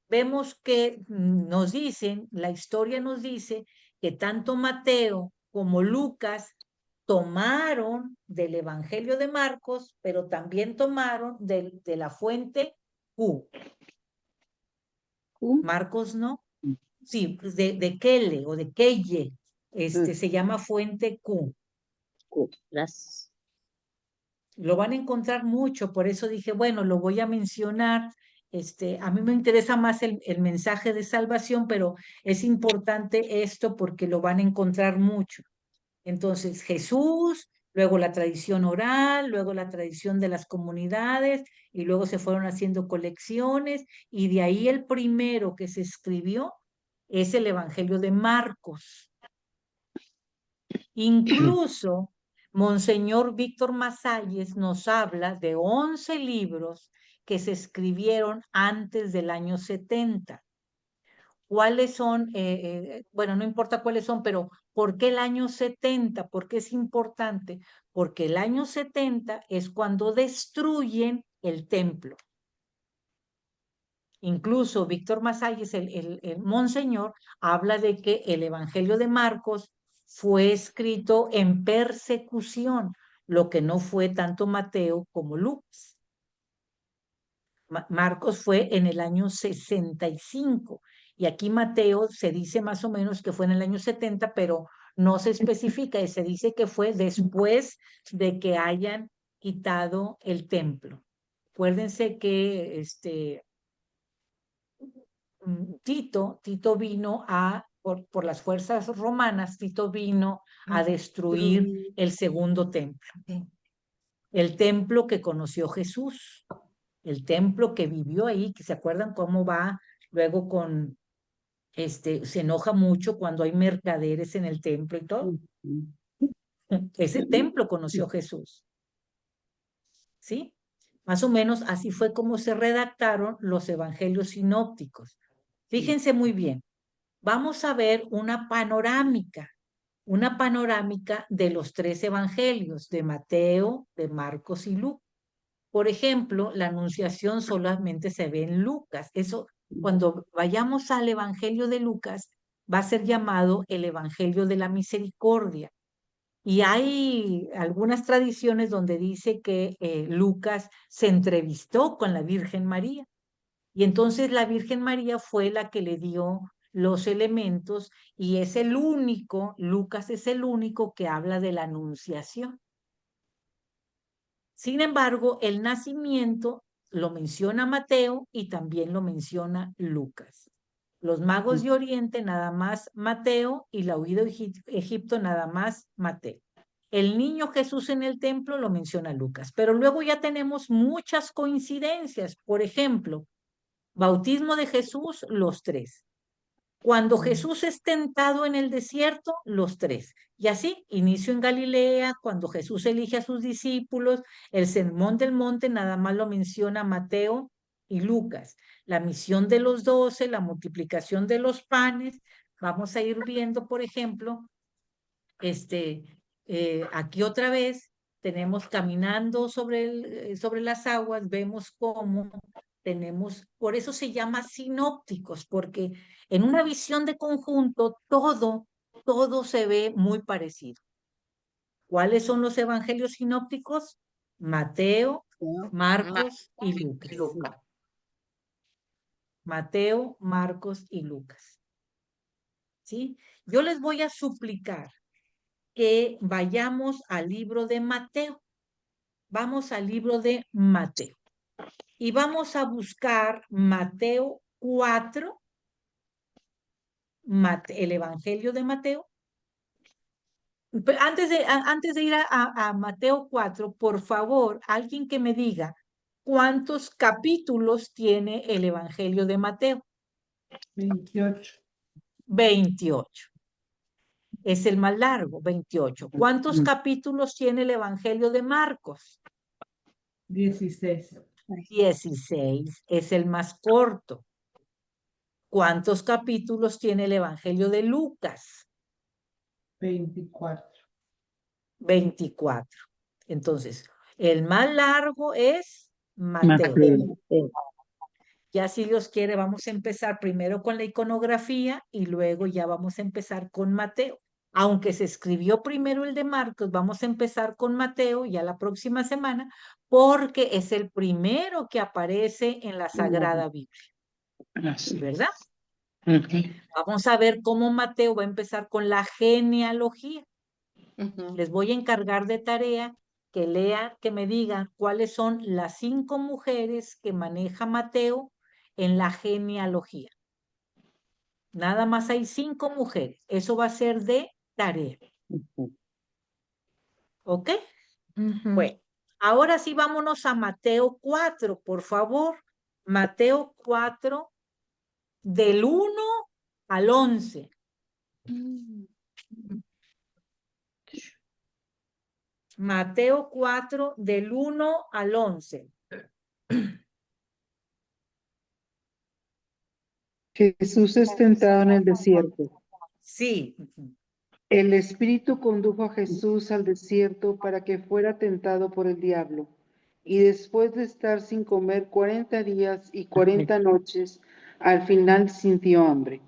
vemos que nos dicen, la historia nos dice que tanto Mateo como Lucas tomaron del Evangelio de Marcos, pero también tomaron de la fuente Q. Marcos no. Sí, pues de Quelle o de Quelle, se llama fuente Q. Gracias. Lo van a encontrar mucho, por eso dije, bueno, lo voy a mencionar. A mí me interesa más el mensaje de salvación, pero es importante esto porque lo van a encontrar mucho. Entonces, Jesús, luego la tradición oral, luego la tradición de las comunidades, y luego se fueron haciendo colecciones, y de ahí el primero que se escribió es el Evangelio de Marcos. Incluso Monseñor Víctor Masalles nos habla de 11 libros que se escribieron antes del año 70. ¿Cuáles son? Bueno, no importa cuáles son, pero ¿por qué el año 70? ¿Por qué es importante? Porque el año 70 es cuando destruyen el templo. Incluso Víctor Masalles, el monseñor, habla de que el Evangelio de Marcos fue escrito en persecución, lo que no fue tanto Mateo como Lucas. Marcos fue en el año 65 y aquí Mateo se dice más o menos que fue en el año 70, pero no se especifica y se dice que fue después de que hayan quitado el templo. Acuérdense que Tito vino por las fuerzas romanas, Tito vino a destruir el segundo templo. El templo que conoció Jesús, el templo que vivió ahí, que se acuerdan cómo va luego se enoja mucho cuando hay mercaderes en el templo y todo. Ese templo conoció Jesús. ¿Sí? Más o menos así fue como se redactaron los evangelios sinópticos. Fíjense muy bien. Vamos a ver una panorámica de los 3 evangelios, de Mateo, de Marcos y Lucas. Por ejemplo, la anunciación solamente se ve en Lucas. Eso, cuando vayamos al evangelio de Lucas, va a ser llamado el evangelio de la misericordia. Y hay algunas tradiciones donde dice que Lucas se entrevistó con la Virgen María. Y entonces la Virgen María fue la que le dio los elementos y es el único, Lucas es el único que habla de la anunciación. Sin embargo, el nacimiento lo menciona Mateo y también lo menciona Lucas. Los magos de Oriente nada más Mateo y la huida de Egipto nada más Mateo. El niño Jesús en el templo lo menciona Lucas, pero luego ya tenemos muchas coincidencias. Por ejemplo, bautismo de Jesús, los 3. Cuando Jesús es tentado en el desierto, los 3. Y así, inicio en Galilea, cuando Jesús elige a sus discípulos, el sermón del monte nada más lo menciona Mateo y Lucas. La misión de los 12, la multiplicación de los panes. Vamos a ir viendo, por ejemplo, aquí otra vez tenemos caminando sobre las aguas, vemos cómo tenemos, por eso se llama sinópticos, porque en una visión de conjunto todo se ve muy parecido. ¿Cuáles son los evangelios sinópticos? Mateo, Marcos y Lucas. Mateo, Marcos y Lucas. ¿Sí? Yo les voy a suplicar que vayamos al libro de Mateo. Vamos al libro de Mateo. Y vamos a buscar Mateo 4, el Evangelio de Mateo. Pero antes de ir a Mateo 4, por favor, alguien que me diga cuántos capítulos tiene el Evangelio de Mateo. 28. 28. Es el más largo, 28. ¿Cuántos capítulos tiene el Evangelio de Marcos? 16. 16. Es el más corto. ¿Cuántos capítulos tiene el Evangelio de Lucas? 24. 24. Entonces, el más largo es Mateo. Ya si Dios quiere, vamos a empezar primero con la iconografía y luego ya vamos a empezar con Mateo. Aunque se escribió primero el de Marcos, vamos a empezar con Mateo ya la próxima semana, porque es el primero que aparece en la Sagrada Biblia. ¿Verdad? Vamos a ver cómo Mateo va a empezar con la genealogía. Les voy a encargar de tarea que lean, que me digan cuáles son las 5 mujeres que maneja Mateo en la genealogía. Nada más hay 5 mujeres. Eso va a ser de tarea. ¿Ok? Ujú. Bueno, ahora sí vámonos a Mateo 4, por favor. Mateo 4, del 1 al 11. Mateo 4, del 1 al 11. Jesús es tentado en el desierto. Sí. El Espíritu condujo a Jesús al desierto para que fuera tentado por el diablo. Y después de estar sin comer 40 días y 40 noches, al final sintió hambre.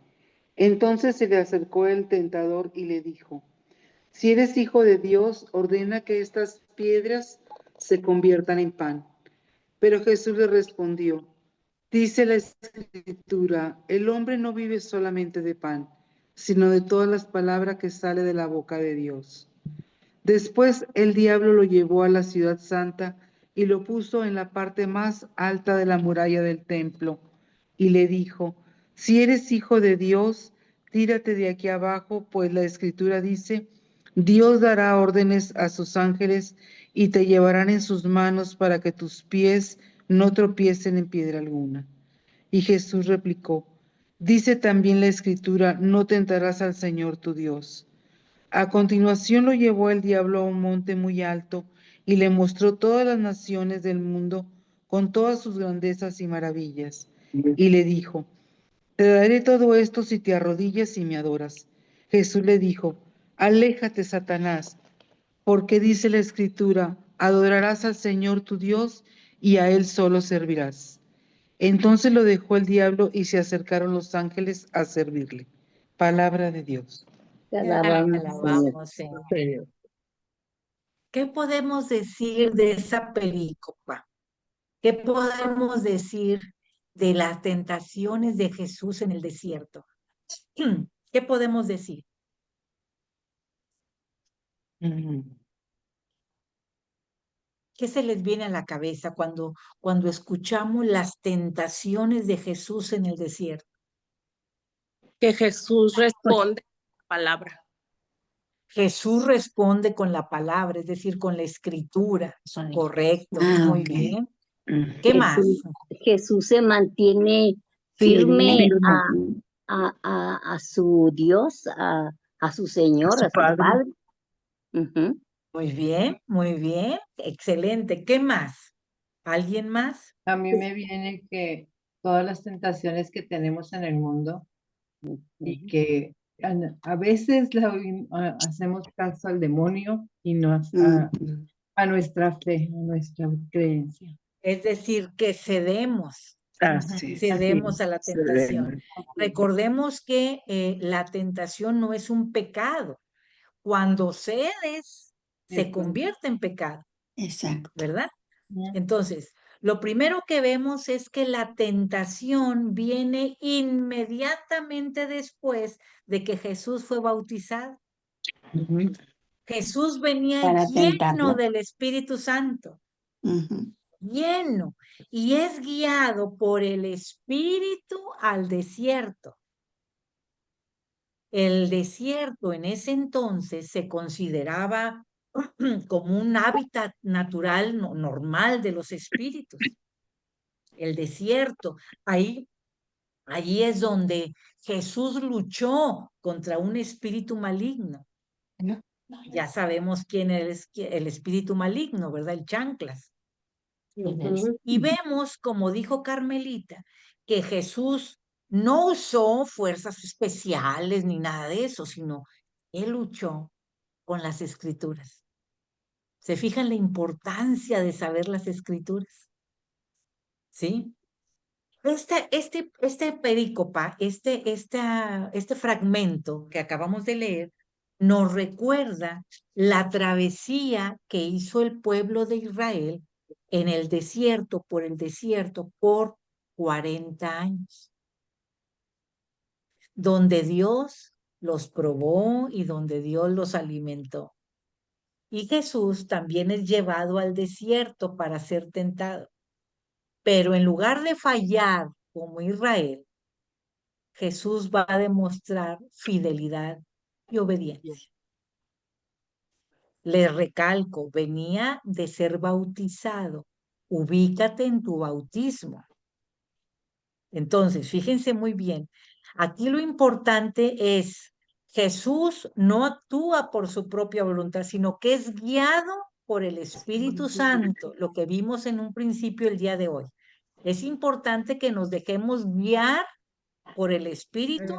Entonces se le acercó el tentador y le dijo: Si eres hijo de Dios, ordena que estas piedras se conviertan en pan. Pero Jesús le respondió: Dice la Escritura, el hombre no vive solamente de pan, sino de todas las palabras que salen de la boca de Dios. Después el diablo lo llevó a la ciudad santa y lo puso en la parte más alta de la muralla del templo y le dijo: Si eres hijo de Dios, tírate de aquí abajo, pues la Escritura dice: Dios dará órdenes a sus ángeles y te llevarán en sus manos para que tus pies no tropiecen en piedra alguna. Y Jesús replicó: Dice también la Escritura: No tentarás al Señor tu Dios. A continuación lo llevó el diablo a un monte muy alto y le mostró todas las naciones del mundo con todas sus grandezas y maravillas. Y le dijo: Te daré todo esto si te arrodillas y me adoras. Jesús le dijo: Aléjate, Satanás, porque dice la Escritura: Adorarás al Señor tu Dios y a Él solo servirás. Entonces lo dejó el diablo y se acercaron los ángeles a servirle. Palabra de Dios. Te alabamos, Señor. Alabamos, Señor. ¿Qué podemos decir de esa película? ¿Qué podemos decir de las tentaciones de Jesús en el desierto? ¿Qué podemos decir? ¿Qué se les viene a la cabeza cuando escuchamos las tentaciones de Jesús en el desierto? Que Jesús responde con la palabra. Jesús responde con la palabra, es decir, con la escritura. Correcto, muy bien. ¿Qué más? Jesús se mantiene firme a su Dios, a su Señor, a su Padre. Ujú. Muy bien, excelente. ¿Qué más? ¿Alguien más? A mí me viene que todas las tentaciones que tenemos en el mundo y que a veces hacemos caso al demonio y no a nuestra fe, a nuestra creencia. Es decir, que cedemos a la tentación. Recordemos que la tentación no es un pecado. Cuando cedes, se convierte en pecado. Exacto. ¿Verdad? Entonces, lo primero que vemos es que la tentación viene inmediatamente después de que Jesús fue bautizado. Jesús venía Para lleno tentarlo. del Espíritu Santo, Ujú. lleno, y es guiado por el Espíritu al desierto. El desierto en ese entonces se consideraba como un hábitat natural, normal de los espíritus. El desierto, allí es donde Jesús luchó contra un espíritu maligno. Ya sabemos quién es el espíritu maligno, ¿verdad? El chanclas. Y vemos, como dijo Carmelita, que Jesús no usó fuerzas especiales ni nada de eso, sino él luchó con las escrituras. ¿Se fijan la importancia de saber las escrituras? ¿Sí? Este perícopa, este fragmento que acabamos de leer, nos recuerda la travesía que hizo el pueblo de Israel en el desierto, por 40 años, donde Dios los probó y donde Dios los alimentó. Y Jesús también es llevado al desierto para ser tentado. Pero en lugar de fallar como Israel, Jesús va a demostrar fidelidad y obediencia. Les recalco, venía de ser bautizado. Ubícate en tu bautismo. Entonces, fíjense muy bien. Aquí lo importante es, Jesús no actúa por su propia voluntad, sino que es guiado por el Espíritu Santo, lo que vimos en un principio el día de hoy. Es importante que nos dejemos guiar por el Espíritu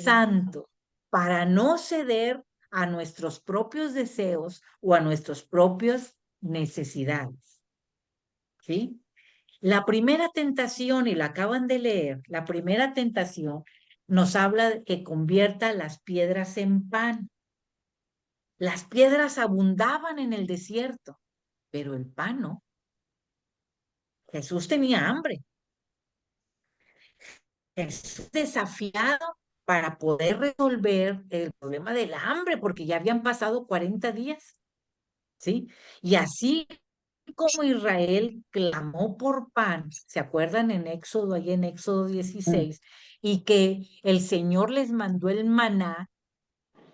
Santo para no ceder a nuestros propios deseos o a nuestras propias necesidades. ¿Sí? La primera tentación, y la acaban de leer, la primera tentación nos habla de que convierta las piedras en pan. Las piedras abundaban en el desierto, pero el pan no. Jesús tenía hambre. Jesús desafiado para poder resolver el problema del hambre, porque ya habían pasado 40 días, ¿sí? Y así como Israel clamó por pan, ¿se acuerdan en Éxodo, ahí en Éxodo 16? Y que el Señor les mandó el maná,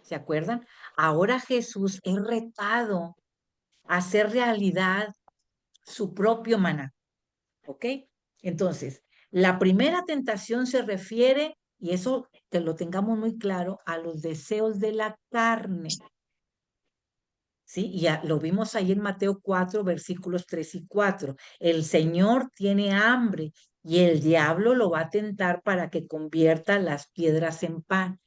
¿se acuerdan? Ahora Jesús es retado a hacer realidad su propio maná, ¿ok? Entonces, la primera tentación se refiere, y eso que lo tengamos muy claro, a los deseos de la carne. ¿Sí? Y ya lo vimos ahí en Mateo 4, versículos 3 y 4. El Señor tiene hambre y el diablo lo va a tentar para que convierta las piedras en pan.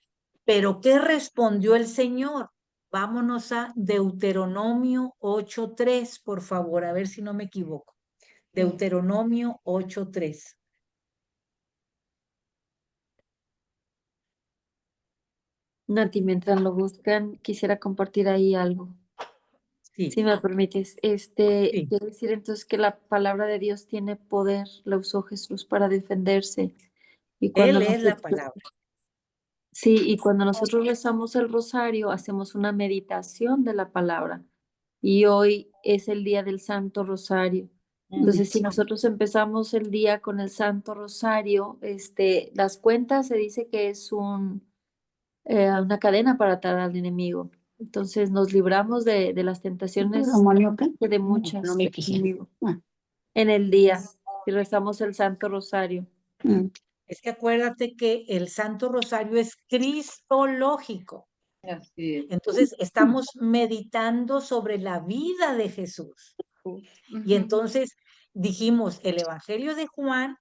Pero ¿qué respondió el Señor? Vámonos a Deuteronomio 8:3, por favor, a ver si no me equivoco. Deuteronomio 8:3. Nati, mientras lo buscan, quisiera compartir ahí algo. Sí, Si me permites, sí. quiere decir entonces que la palabra de Dios tiene poder, la usó Jesús para defenderse. Y cuando Él es la nosotros, palabra. sí, y cuando nosotros rezamos el rosario, hacemos una meditación de la palabra. Y hoy es el día del Santo Rosario. Entonces, si nosotros empezamos el día con el Santo Rosario, las cuentas se dice que es una cadena para atar al enemigo. Entonces nos libramos de las tentaciones de muchas del enemigo en el día y rezamos el Santo Rosario. Es que acuérdate que el Santo Rosario es cristológico. Así es. Entonces estamos meditando sobre la vida de Jesús. Y entonces dijimos, el Evangelio de Juan,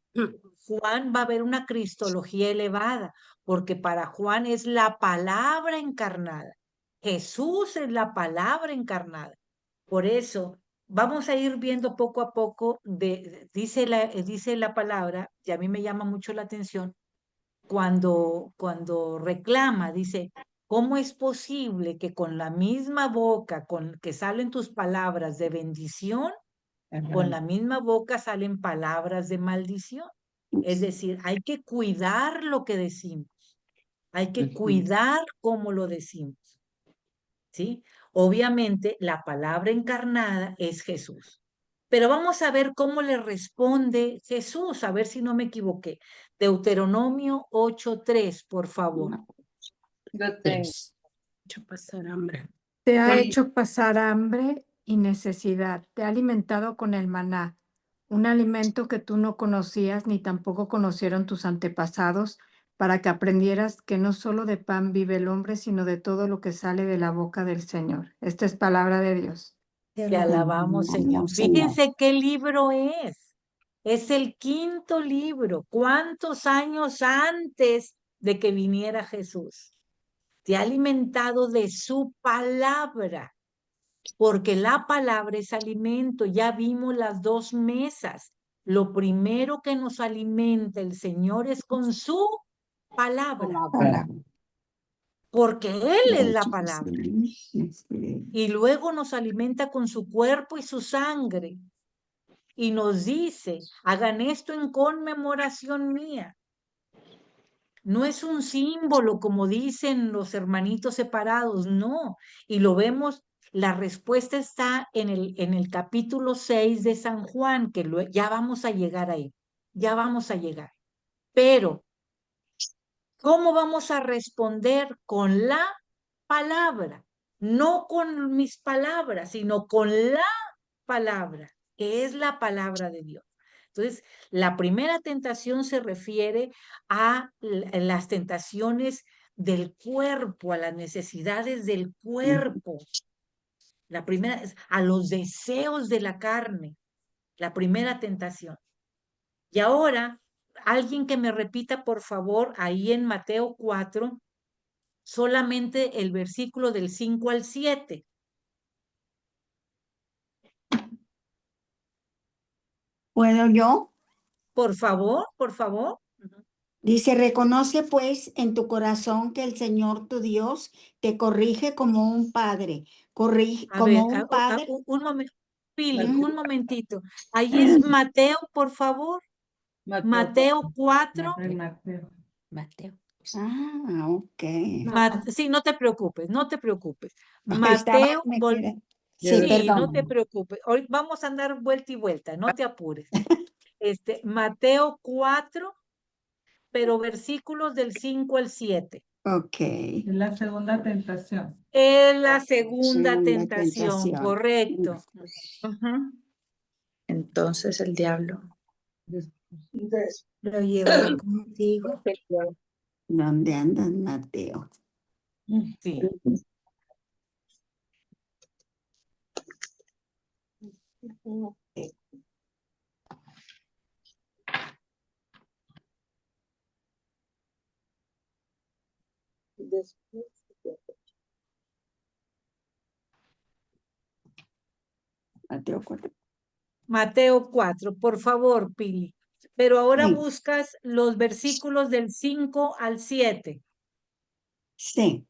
Juan va a ver una cristología elevada, porque para Juan es la palabra encarnada. Jesús es la palabra encarnada. Por eso vamos a ir viendo poco a poco, dice la palabra, y a mí me llama mucho la atención, cuando reclama, dice, ¿cómo es posible que con la misma boca con que salen tus palabras de bendición, con la misma boca salen palabras de maldición? Es decir, hay que cuidar lo que decimos, hay que cuidar cómo lo decimos, ¿sí? Obviamente, la palabra encarnada es Jesús. Pero vamos a ver cómo le responde Jesús, a ver si no me equivoqué. Deuteronomio 8:3, por favor. Lo tengo. Hecho pasar hambre. Te ha Sí. hecho pasar hambre y necesidad, te ha alimentado con el maná, un alimento que tú no conocías ni tampoco conocieron tus antepasados, para que aprendieras que no solo de pan vive el hombre, sino de todo lo que sale de la boca del Señor. Esta es palabra de Dios. Te alabamos, Señor. Fíjense qué libro es. Es el 5.º libro. ¿Cuántos años antes de que viniera Jesús? Te ha alimentado de su palabra, porque la palabra es alimento. Ya vimos las dos mesas. Lo primero que nos alimenta el Señor es con su palabra, porque Él es la palabra. Y luego nos alimenta con su cuerpo y su sangre. Y nos dice, hagan esto en conmemoración mía. No es un símbolo, como dicen los hermanitos separados, no. Y lo vemos, la respuesta está en el capítulo 6 de San Juan, que ya vamos a llegar ahí, ya vamos a llegar. Pero, ¿cómo vamos a responder? Con la palabra. no con mis palabras, sino con la palabra, que es la palabra de Dios. Entonces, la primera tentación se refiere a las tentaciones del cuerpo, a las necesidades del cuerpo. La primera es a los deseos de la carne, la primera tentación. Y ahora, alguien que me repita, por favor, ahí en Mateo 4, solamente el versículo del 5 al 7. ¿Puedo yo? Por favor, por favor. Dice, reconoce pues en tu corazón que el Señor tu Dios te corrige como un padre. A ver, Como un padre. un momento. Pili, Ujú. un momentito. Ahí es Mateo, por favor. Mateo 4. Mateo. Mateo. Ah, ok. Sí, no te preocupes, no te preocupes. Estaba, Mateo, me quedé. Sí, sí, no te perdón. preocupes. Hoy vamos a andar vuelta y vuelta, no te apures. Mateo 4, pero versículos del 5 al 7. Ok. Es la segunda tentación. Es la segunda Segunda tentación, tentación. correcto. Ajá. Entonces el diablo Lo llevó consigo. ¿Dónde andas, Mateo? Sí. Mateo 4. Mateo 4, por favor, Pili. Pero ahora Sí. buscas los versículos del 5 al 7. Sí.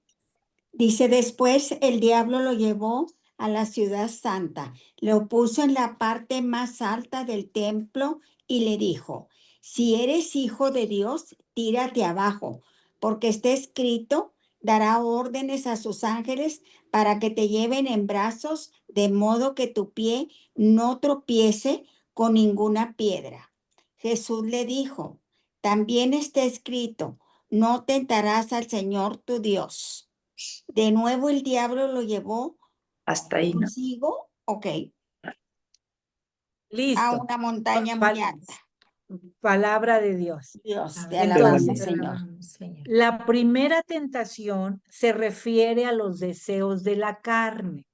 Dice, después el diablo lo llevó a la ciudad santa, lo puso en la parte más alta del templo y le dijo, si eres hijo de Dios, tírate abajo, porque está escrito, dará órdenes a sus ángeles para que te lleven en brazos, de modo que tu pie no tropiece con ninguna piedra. Jesús le dijo, también está escrito, no tentarás al Señor tu Dios. De nuevo el diablo lo llevó hasta ahí, ¿no? consigo, ok, Listo. a una montaña muy alta. Palabra de Dios. Dios, te alabamos, Entonces, Señor. la primera tentación se refiere a los deseos de la carne.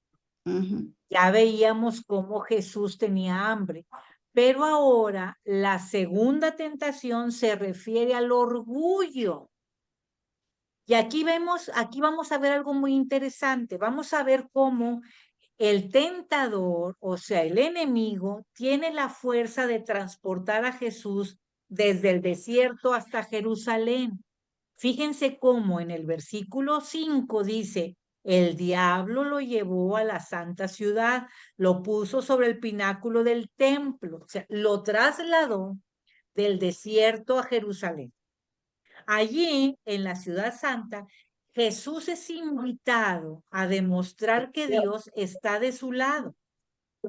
Ujú. Ya veíamos cómo Jesús tenía hambre, pero ahora la segunda tentación se refiere al orgullo. Y aquí vamos a ver algo muy interesante. Vamos a ver cómo el tentador, o sea, el enemigo, tiene la fuerza de transportar a Jesús desde el desierto hasta Jerusalén. Fíjense cómo en el versículo 5 dice, el diablo lo llevó a la santa ciudad, lo puso sobre el pináculo del templo, o sea, lo trasladó del desierto a Jerusalén. Allí, en la ciudad santa, Jesús es invitado a demostrar que Dios está de su lado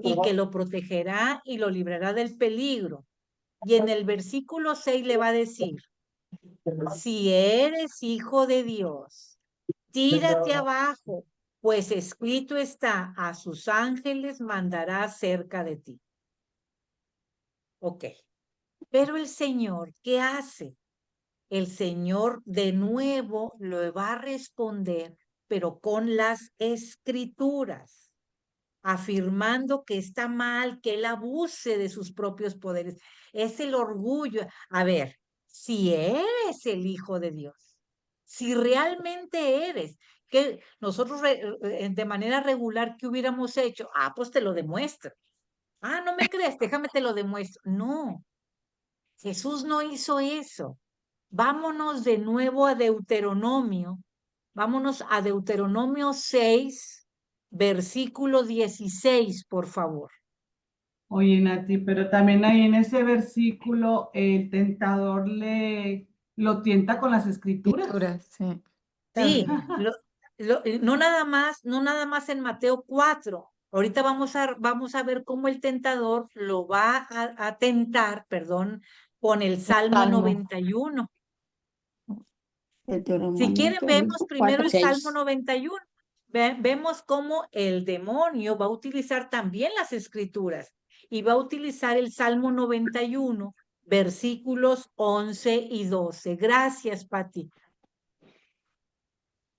y que lo protegerá y lo librará del peligro. Y en el versículo 6 le va a decir, si eres hijo de Dios, tírate abajo, pues escrito está, a sus ángeles mandará cerca de ti. Ok, pero el Señor, ¿qué hace? El Señor de nuevo lo va a responder, pero con las escrituras, afirmando que está mal que él abuse de sus propios poderes. Es el orgullo. A ver, si eres el Hijo de Dios, si realmente eres, que nosotros de manera regular, ¿qué hubiéramos hecho? Ah, pues te lo demuestro. Ah, ¿no me crees? Déjame te lo demuestro. No, Jesús no hizo eso. Vámonos de nuevo a Deuteronomio. Vámonos a Deuteronomio 6, versículo 16, por favor. Oye, Nati, pero también ahí en ese versículo el tentador lo tienta con las escrituras. sí. Sí, no nada más en Mateo 4. Ahorita vamos a ver cómo el tentador lo va a tentar, perdón, con el Salmo 91. Si quieren, vemos primero el Salmo 91. vemos cómo el demonio va a utilizar también las escrituras y va a utilizar el Salmo 91, versículos 11 y 12. Gracias, Pati.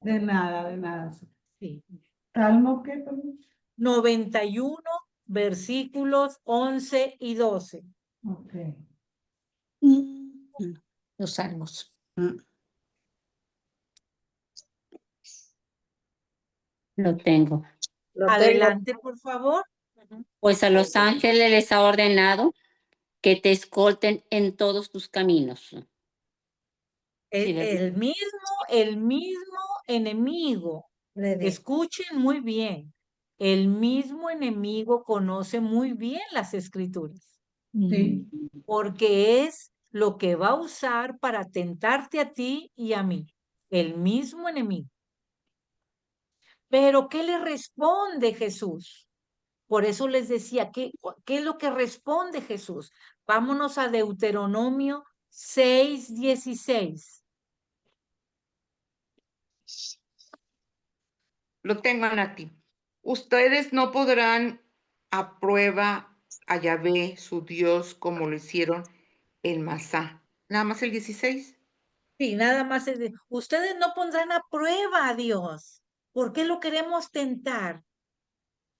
De nada, de nada. Sí. ¿Salmo qué? Perdón? 91, versículos 11 y 12. Ok. Los salmos. Lo tengo. Adelante, por favor. Pues a los ángeles les ha ordenado que te escolten en todos tus caminos. Sí, ¿verdad? El mismo enemigo. Escuchen muy bien. El mismo enemigo conoce muy bien las escrituras. Sí. Porque es lo que va a usar para tentarte a ti y a mí. El mismo enemigo. Pero ¿qué le responde Jesús? Por eso les decía, ¿qué es lo que responde Jesús? Vámonos a Deuteronomio 6:16. Lo tengo, Nati. Ustedes no podrán a prueba a Yahvé, su Dios, como lo hicieron en Masá. Nada más el 16. Sí, nada más es de, ustedes no pondrán a prueba a Dios. ¿Por qué lo queremos tentar?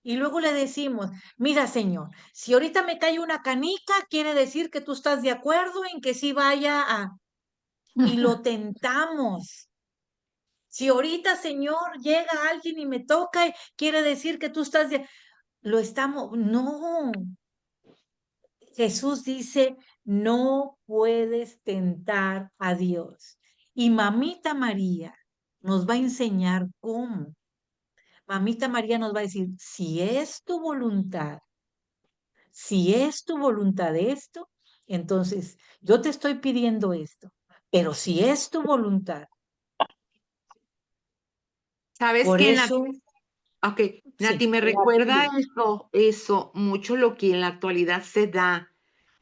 Y luego le decimos, mira, Señor, si ahorita me cae una canica, quiere decir que tú estás de acuerdo en que sí vaya a... Y lo tentamos. Si ahorita, Señor, llega alguien y me toca, quiere decir que tú estás de... Lo estamos... No. Jesús dice, no puedes tentar a Dios. Y mamita María nos va a enseñar cómo. Mamita María nos va a decir, si es tu voluntad esto, entonces yo te estoy pidiendo esto, pero si es tu voluntad. ¿Sabes Por qué, eso, Nati? Ok, Nati, sí. me recuerda eso mucho lo que en la actualidad se da.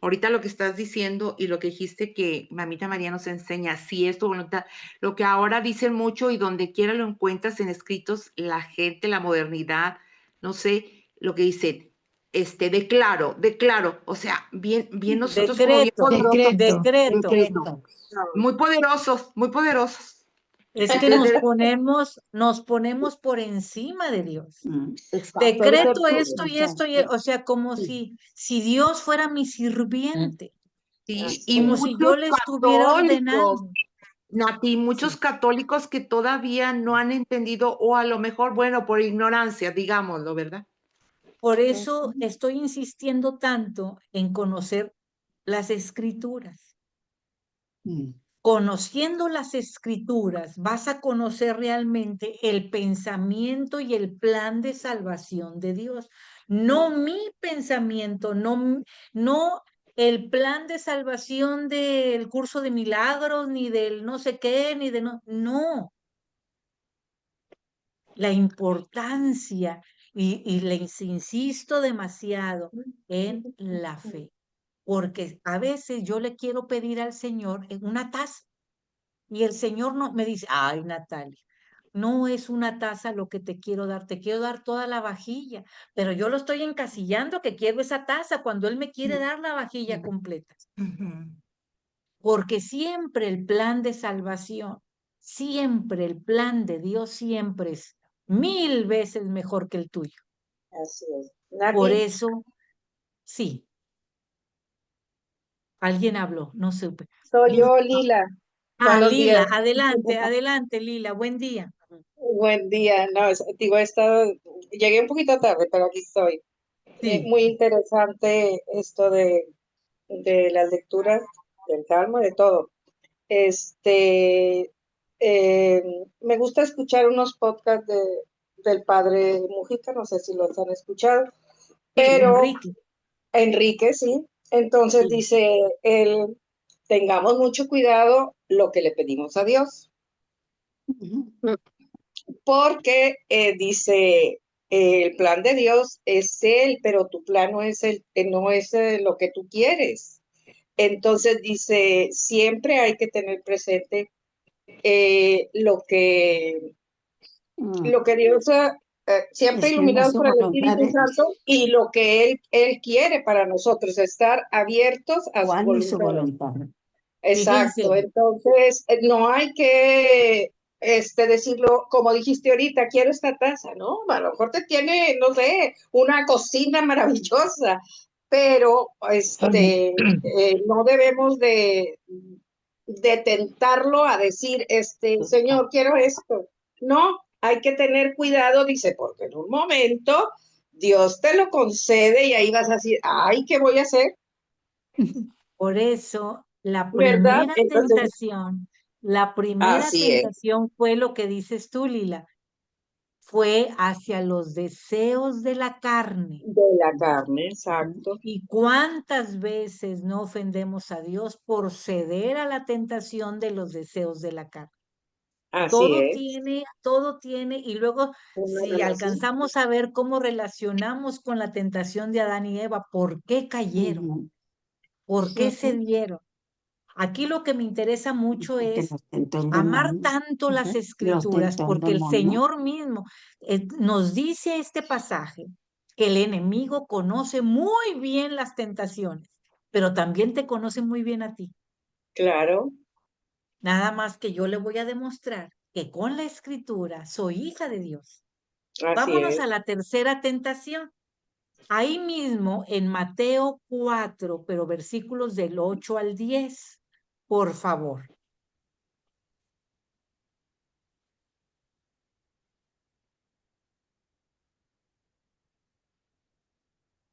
Ahorita lo que estás diciendo y lo que dijiste que Mamita María nos enseña, si es tu voluntad, lo que ahora dicen mucho y donde quiera lo encuentras en escritos, la gente, la modernidad, no sé, lo que dicen, declaro, o sea, bien nosotros como bien Decreto, poderosos, decreto. muy poderosos, muy poderosos. Es que nos ponemos por encima de Dios. Exacto, Decreto esto y esto, o sea, como si Dios fuera mi sirviente. Sí, y Como si yo le estuviera ordenando. Nati, muchos católicos que todavía no han entendido, o a lo mejor, bueno, por ignorancia, digámoslo, ¿verdad? Por eso estoy insistiendo tanto en conocer las escrituras. Conociendo las escrituras, vas a conocer realmente el pensamiento y el plan de salvación de Dios. No mi pensamiento, no el plan de salvación del curso de milagros, ni del no sé qué, ni de no. La importancia, y les insisto demasiado en la fe, porque a veces yo le quiero pedir al Señor en una taza. Y el Señor no me dice, ay, Natalia, no es una taza lo que te quiero dar toda la vajilla, pero yo lo estoy encasillando que quiero esa taza cuando Él me quiere dar la vajilla completa. Porque siempre el plan de salvación, siempre el plan de Dios siempre es 1000 veces mejor que el tuyo. Así es. Por Nati, eso, sí, alguien habló, no supe. soy yo, Lila. Buenos días. Lila, adelante, Lila, buen día. Buen día. No, digo, llegué un poquito tarde, pero aquí estoy. Sí. Muy interesante esto de las lecturas, del Salmo, de todo. Me gusta escuchar unos podcasts del padre Mujica, no sé si los han escuchado, pero Enrique, sí. Entonces dice él, tengamos mucho cuidado lo que le pedimos a Dios. Porque dice, el plan de Dios es Él, pero tu plan no es lo que tú quieres. Entonces dice, siempre hay que tener presente lo que lo que Dios, siempre Es que no es iluminados su por el voluntad Espíritu de Dios. Santo y lo que Él quiere para nosotros, estar abiertos a su ¿Cuál es su voluntad. voluntad? Exacto, Fíjense. entonces no hay que decirlo, como dijiste ahorita, quiero esta taza, ¿no? A lo mejor te tiene, no sé, una cocina maravillosa, pero no debemos de tentarlo a decir, Señor, quiero esto. No, hay que tener cuidado, dice, porque en un momento Dios te lo concede y ahí vas a decir, ay, ¿qué voy a hacer? Por eso, la ¿Verdad? primera Entonces, así es. tentación fue lo que dices tú, Lila, fue hacia los deseos de la carne. De la carne, exacto. ¿Y cuántas veces no ofendemos a Dios por ceder a la tentación de los deseos de la carne? Así es. Todo tiene, y luego Una si relación. alcanzamos a ver cómo relacionamos con la tentación de Adán y Eva, ¿por qué cayeron? ¿Por qué Sí. cedieron? Aquí lo que me interesa mucho Que es los tentó el amar demonio. tanto las Los escrituras, tentó el porque el demonio. Señor mismo nos dice este pasaje que el enemigo conoce muy bien las tentaciones, pero también te conoce muy bien a ti. Claro. Nada más que yo le voy a demostrar que con la escritura soy hija de Dios. Así Vámonos es. a la tercera tentación. Ahí mismo en Mateo 4, pero versículos del 8 al 10, por favor.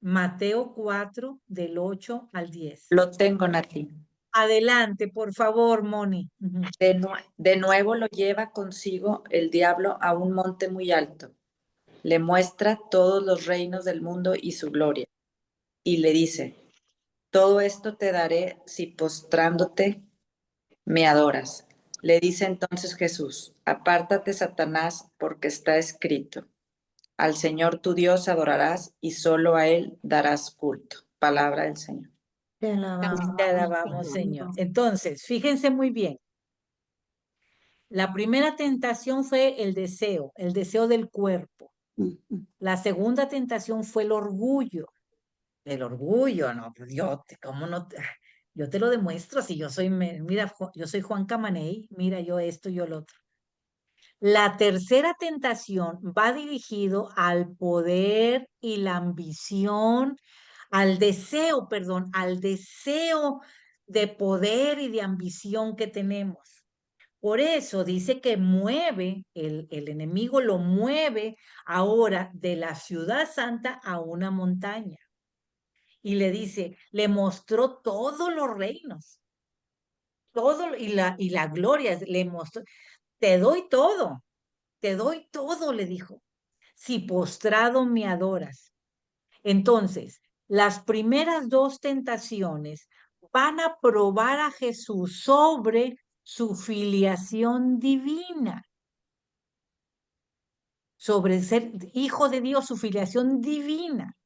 Mateo 4, del 8 al 10. Lo tengo, Nati. Adelante, por favor, Moni. De nuevo lo lleva consigo el diablo a un monte muy alto. Le muestra todos los reinos del mundo y su gloria. Y le dice, todo esto te daré si postrándote me adoras. Le dice entonces Jesús, apártate, Satanás, porque está escrito, al Señor tu Dios adorarás y solo a Él darás culto. Palabra del Señor. Te alabamos. Te alabamos, Señor. Entonces, fíjense muy bien. La primera tentación fue el deseo del cuerpo. La segunda tentación fue el orgullo. El orgullo, no, pues ¿cómo no? Yo te lo demuestro si yo soy, mira, yo soy Juan Camaney, mira yo esto, yo lo otro. La tercera tentación va dirigido al poder y la ambición, al deseo de poder y de ambición que tenemos. Por eso dice que mueve, el enemigo lo mueve ahora de la ciudad santa a una montaña. Y le dice, le mostró todos los reinos, y la gloria, le mostró, te doy todo, le dijo, si postrado me adoras. Entonces, las primeras dos tentaciones van a probar a Jesús sobre su filiación divina, sobre ser hijo de Dios, su filiación divina.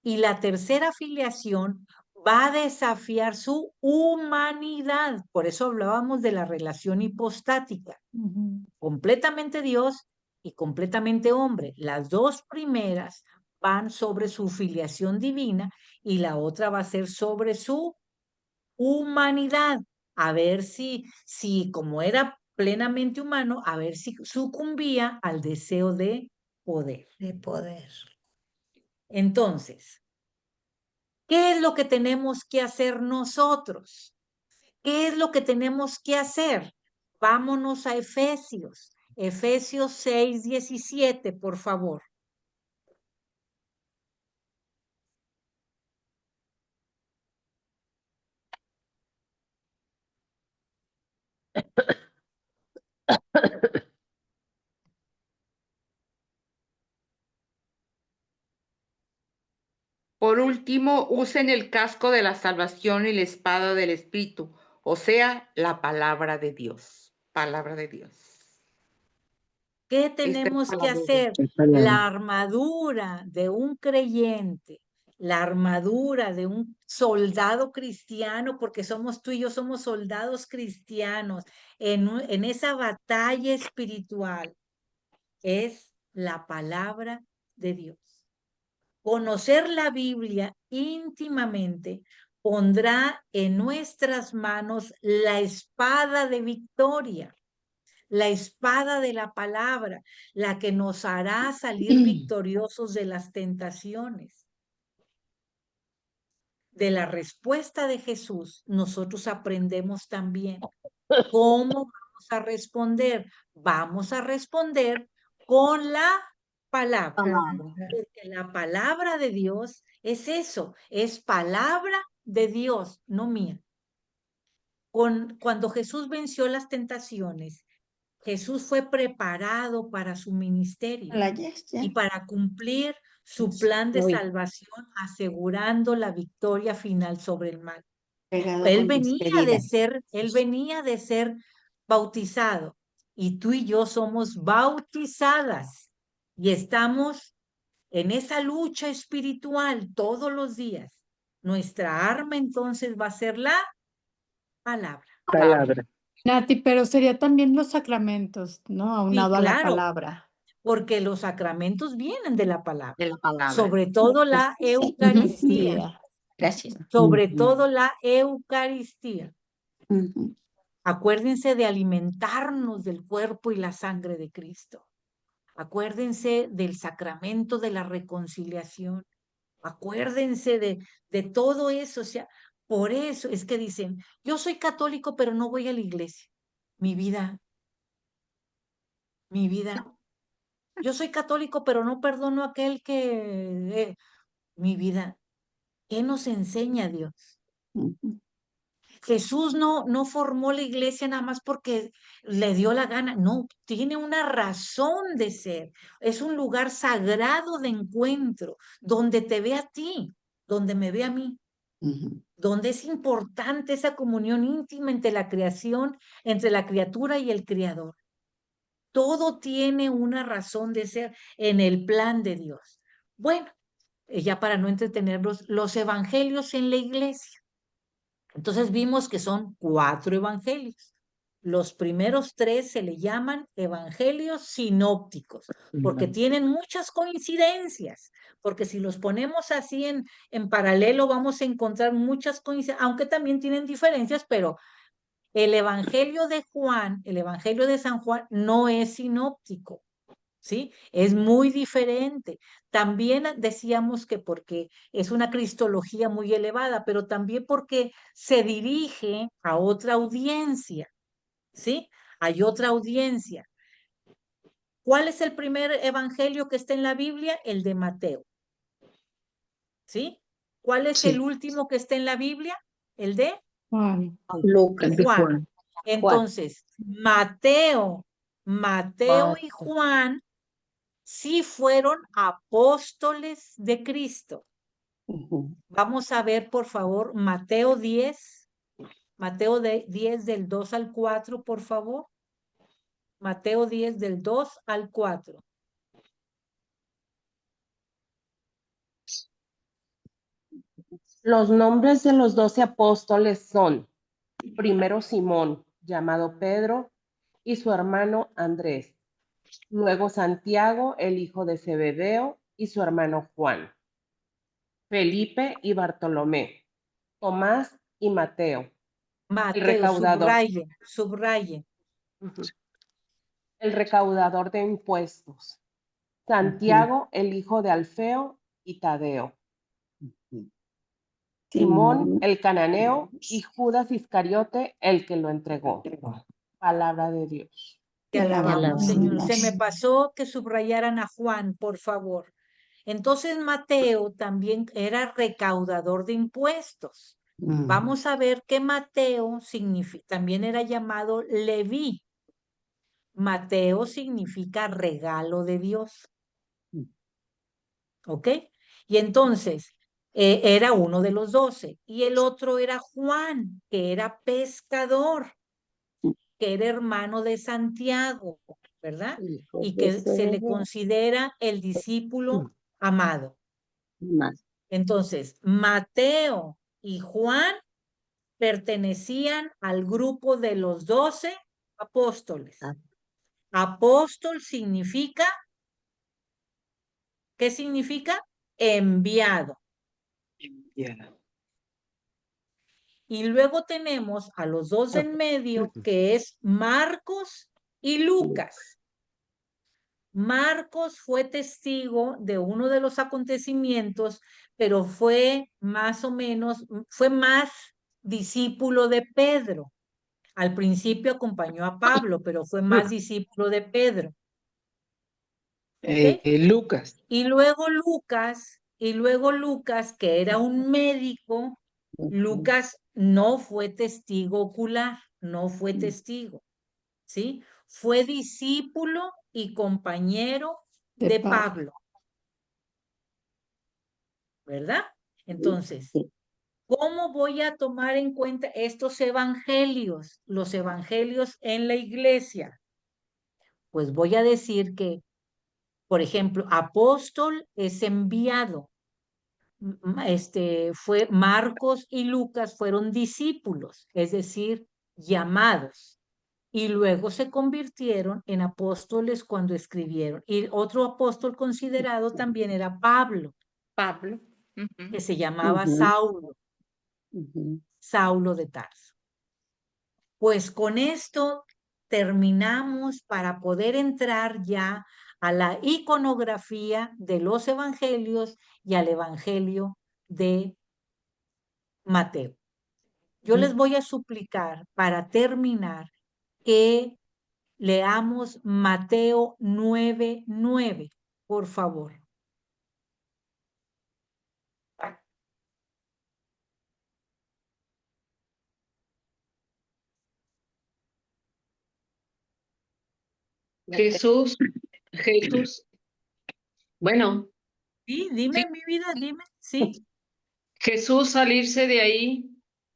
Y la tercera filiación va a desafiar su humanidad. Por eso hablábamos de la relación hipostática. Completamente Dios y completamente hombre. Las dos primeras van sobre su filiación divina y la otra va a ser sobre su humanidad. A ver si como era plenamente humano, a ver si sucumbía al deseo de poder. De poder. Entonces, ¿qué es lo que tenemos que hacer nosotros? ¿Qué es lo que tenemos que hacer? Vámonos a Efesios. Efesios 6:17, por favor. Por último, usen el casco de la salvación y la espada del Espíritu, o sea, la palabra de Dios. Palabra de Dios. ¿Qué Esta es tenemos que palabra de hacer? Dios. La armadura de un creyente, la armadura de un soldado cristiano, porque somos tú y yo somos soldados cristianos en esa batalla espiritual. es la palabra de Dios. Conocer la Biblia íntimamente pondrá en nuestras manos la espada de victoria, la espada de la palabra, la que nos hará salir victoriosos de las tentaciones. De la respuesta de Jesús, nosotros aprendemos también cómo vamos a responder. Vamos a responder con la palabra. Porque la palabra de Dios es eso, es palabra de Dios, no mía. Cuando Jesús venció las tentaciones, Jesús fue preparado para su ministerio y para cumplir su plan de salvación, asegurando la victoria final sobre el mal. Él venía de ser bautizado y tú y yo somos bautizadas y estamos en esa lucha espiritual todos los días. Nuestra arma entonces va a ser la palabra. Nati, pero sería también los sacramentos, ¿no? Sí, Aunado a la claro, palabra. porque los sacramentos vienen de la palabra. De la palabra. Sobre todo la Eucaristía. Gracias. Sobre todo la Eucaristía. Acuérdense de alimentarnos del cuerpo y la sangre de Cristo. Acuérdense del sacramento de la reconciliación. Acuérdense de todo eso. O sea, por eso es que dicen, yo soy católico, pero no voy a la iglesia. Mi vida. Yo soy católico, pero no perdono a aquel que... mi vida. ¿Qué nos enseña Dios? Jesús no formó la iglesia nada más porque le dio la gana. No, tiene una razón de ser. Es un lugar sagrado de encuentro, donde te ve a ti, donde me ve a mí. Donde es importante esa comunión íntima entre la creación, entre la criatura y el Creador. Todo tiene una razón de ser en el plan de Dios. Bueno, ya para no entretenerlos, los evangelios en la iglesia. Entonces vimos que son 4 evangelios. Los primeros 3 se le llaman evangelios sinópticos, porque tienen muchas coincidencias, porque si los ponemos así en paralelo vamos a encontrar muchas coincidencias, aunque también tienen diferencias, pero el evangelio de Juan, el evangelio de San Juan no es sinóptico. ¿Sí? Es muy diferente. También decíamos que porque es una cristología muy elevada, pero también porque se dirige a otra audiencia, ¿sí? Hay otra audiencia. ¿Cuál es el primer evangelio que está en la Biblia? El de Mateo, ¿sí? ¿Cuál es el último que está en la Biblia? El de Juan. Lucas. Juan. Entonces, Mateo y Juan sí fueron apóstoles de Cristo. Vamos a ver, por favor, Mateo 10 del 2 al 4, por favor. Mateo 10 del 2 al 4. Los nombres de los 12 apóstoles son: primero Simón, llamado Pedro, y su hermano Andrés. Luego Santiago, el hijo de Zebedeo, y su hermano Juan. Felipe y Bartolomé. Tomás y Mateo. El recaudador. Subraye. El recaudador de impuestos. Santiago, el hijo de Alfeo, y Tadeo. Simón, el cananeo, y Judas Iscariote, el que lo entregó. Palabra de Dios. Te alabamos, Señor. Se me pasó que subrayaran a Juan, por favor. Entonces Mateo también era recaudador de impuestos. Vamos a ver que Mateo también era llamado Leví. Mateo significa regalo de Dios. ¿Ok? Y entonces era uno de los 12. Y el otro era Juan, que era pescador, que era hermano de Santiago, ¿verdad? Y que se le considera el discípulo amado. Entonces, Mateo y Juan pertenecían al grupo de los 12 apóstoles. Apóstol significa, ¿qué significa? Enviado. Y luego tenemos a los dos de en medio, que es Marcos y Lucas. Marcos fue testigo de uno de los acontecimientos, pero fue más discípulo de Pedro. Al principio acompañó a Pablo, pero fue más discípulo de Pedro. ¿Okay? Lucas. Y luego Lucas, que era un médico, Lucas no fue testigo ocular, no fue testigo, ¿sí? Fue discípulo y compañero de Pablo, ¿verdad? Entonces, ¿cómo voy a tomar en cuenta estos evangelios, los evangelios en la iglesia? Pues voy a decir que, por ejemplo, apóstol es enviado. Fue Marcos y Lucas fueron discípulos, es decir, llamados. Y luego se convirtieron en apóstoles cuando escribieron. Y otro apóstol considerado también era Pablo. Pablo. Que se llamaba Saulo. Saulo de Tarso. Pues con esto terminamos para poder entrar ya a la iconografía de los evangelios y al evangelio de Mateo. Yo les voy a suplicar para terminar que leamos Mateo 9:9, por favor. Jesús, bueno. Sí, dime, mi vida, dime, sí. Jesús salirse de ahí,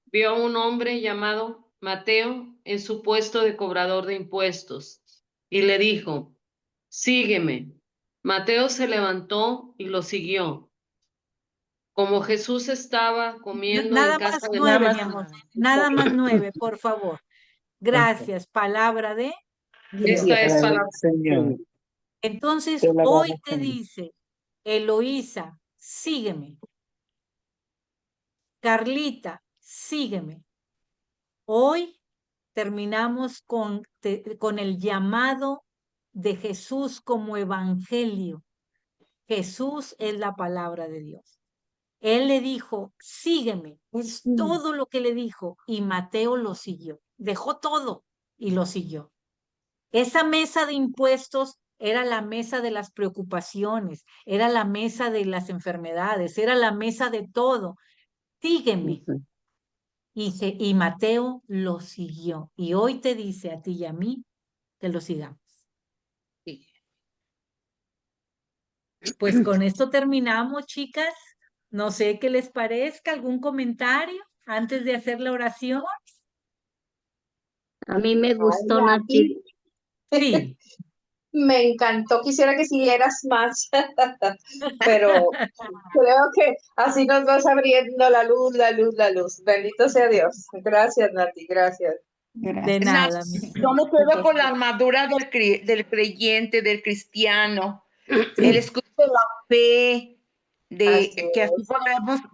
vio a un hombre llamado Mateo en su puesto de cobrador de impuestos y le dijo, sígueme. Mateo se levantó y lo siguió. Como Jesús estaba comiendo en Nada casa más de 9, mi amor. Nada más 9, por favor. Gracias, palabra de Dios. Esta es palabra del Señor. Entonces, Te la hoy damos, te Señor. dice, Eloísa, sígueme. Carlita, sígueme. Hoy terminamos con el llamado de Jesús como evangelio. Jesús es la palabra de Dios. Él le dijo, sígueme. Es todo lo que le dijo. Y Mateo lo siguió. Dejó todo y lo siguió. Esa mesa de impuestos era la mesa de las preocupaciones, era la mesa de las enfermedades, era la mesa de todo. Sígueme. Y Mateo lo siguió. Y hoy te dice a ti y a mí que lo sigamos. Sí. Pues con esto terminamos, chicas. No sé qué les parezca, algún comentario antes de hacer la oración. A mí me gustó, Nati. Sí. Me encantó, quisiera que siguieras más, pero creo que así nos vas abriendo la luz, la luz, la luz. Bendito sea Dios. Gracias, Nati, gracias. De nada. Yo me quedo con la armadura del creyente, del cristiano, el escudo de la fe, que así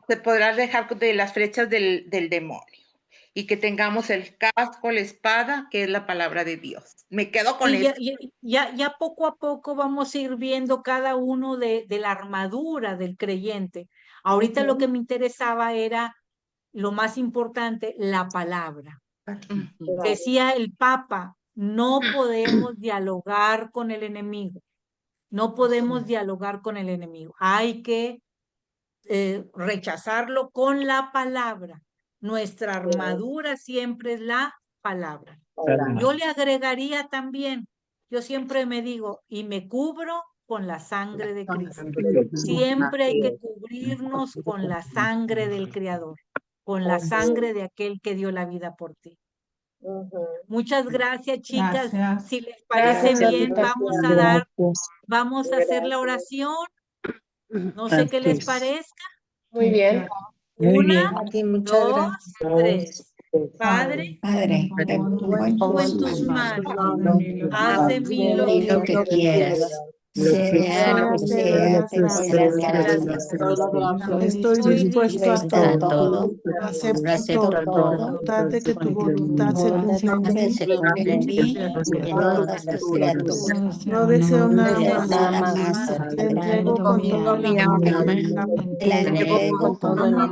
se podrá alejar de las flechas del demonio. Y que tengamos el casco, la espada, que es la palabra de Dios. Me quedo con eso. Ya poco a poco vamos a ir viendo cada uno de la armadura del creyente. Ahorita lo que me interesaba era lo más importante, la palabra. Decía el Papa, no podemos dialogar con el enemigo. No podemos dialogar con el enemigo. Hay que rechazarlo con la palabra. Nuestra armadura siempre es la palabra. Yo le agregaría también, yo siempre me digo, y me cubro con la sangre de Cristo. Siempre hay que cubrirnos con la sangre del Creador, con la sangre de aquel que dio la vida por ti. Muchas gracias, chicas. Gracias. Si les parece Gracias, bien, Natita. vamos a hacer la oración. No sé qué les parezca. Muy bien. Muy bien. Una, Nati, muchas dos, gracias. tres. Padre, Padre, te pongo en pongo en tus tus manos. manos. Haz de mí lo Y lo que que quieras. Sea lo que sea, te doy las gracias. Estoy dispuesto a Dispuesta a todo. todo, Acepto acepto todo, voluntad de que tu voluntad se cumpla en que mí se cumpla en mí y en todas tus criaturas. No deseo nada Nada más. más. Te entrego con todo mi Alma, alma. te la entrego con todo mi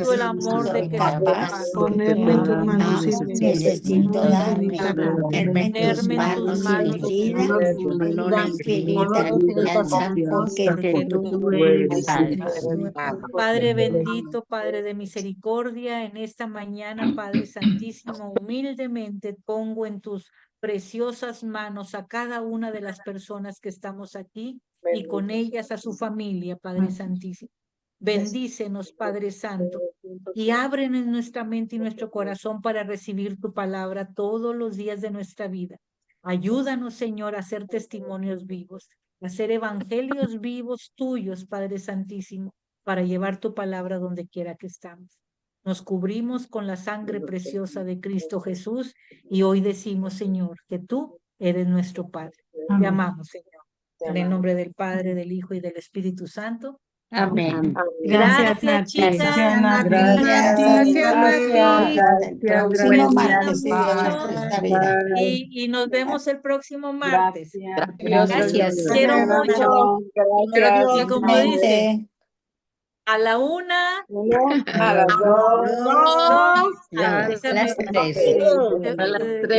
todo el amor de soy que capaz. Ponerme en tus manos No sin necesito darme, ponerme en tus ponerme en tus manos sin manos medida, con una infinita confianza, porque tú eres Padre. Padre bendito, Padre de misericordia, en esta mañana, Padre Santísimo, humildemente pongo en tus preciosas manos a cada una de las personas que estamos aquí y con ellas a su familia, Padre Santísimo. Bendícenos, Padre Santo, y ábrenos nuestra mente y nuestro corazón para recibir tu palabra todos los días de nuestra vida. Ayúdanos, Señor, a ser testimonios vivos, a ser evangelios vivos tuyos, Padre Santísimo, para llevar tu palabra donde quiera que estamos. Nos cubrimos con la sangre preciosa de Cristo Jesús y hoy decimos, Señor, que tú eres nuestro Padre. Te amamos, Señor. En el nombre del Padre, del Hijo y del Espíritu Santo. Amén. Gracias, Nati. chicas. Gracias, Nati. Hasta el próximo Pues martes, si Dios nos mucho presta vida. y nos vemos el próximo martes. Gracias. Quiero mucho. Gracias. Y como dice, Igualmente. a la una, A las dos. dos, A las déjame, tres. eh, A las eh, 3.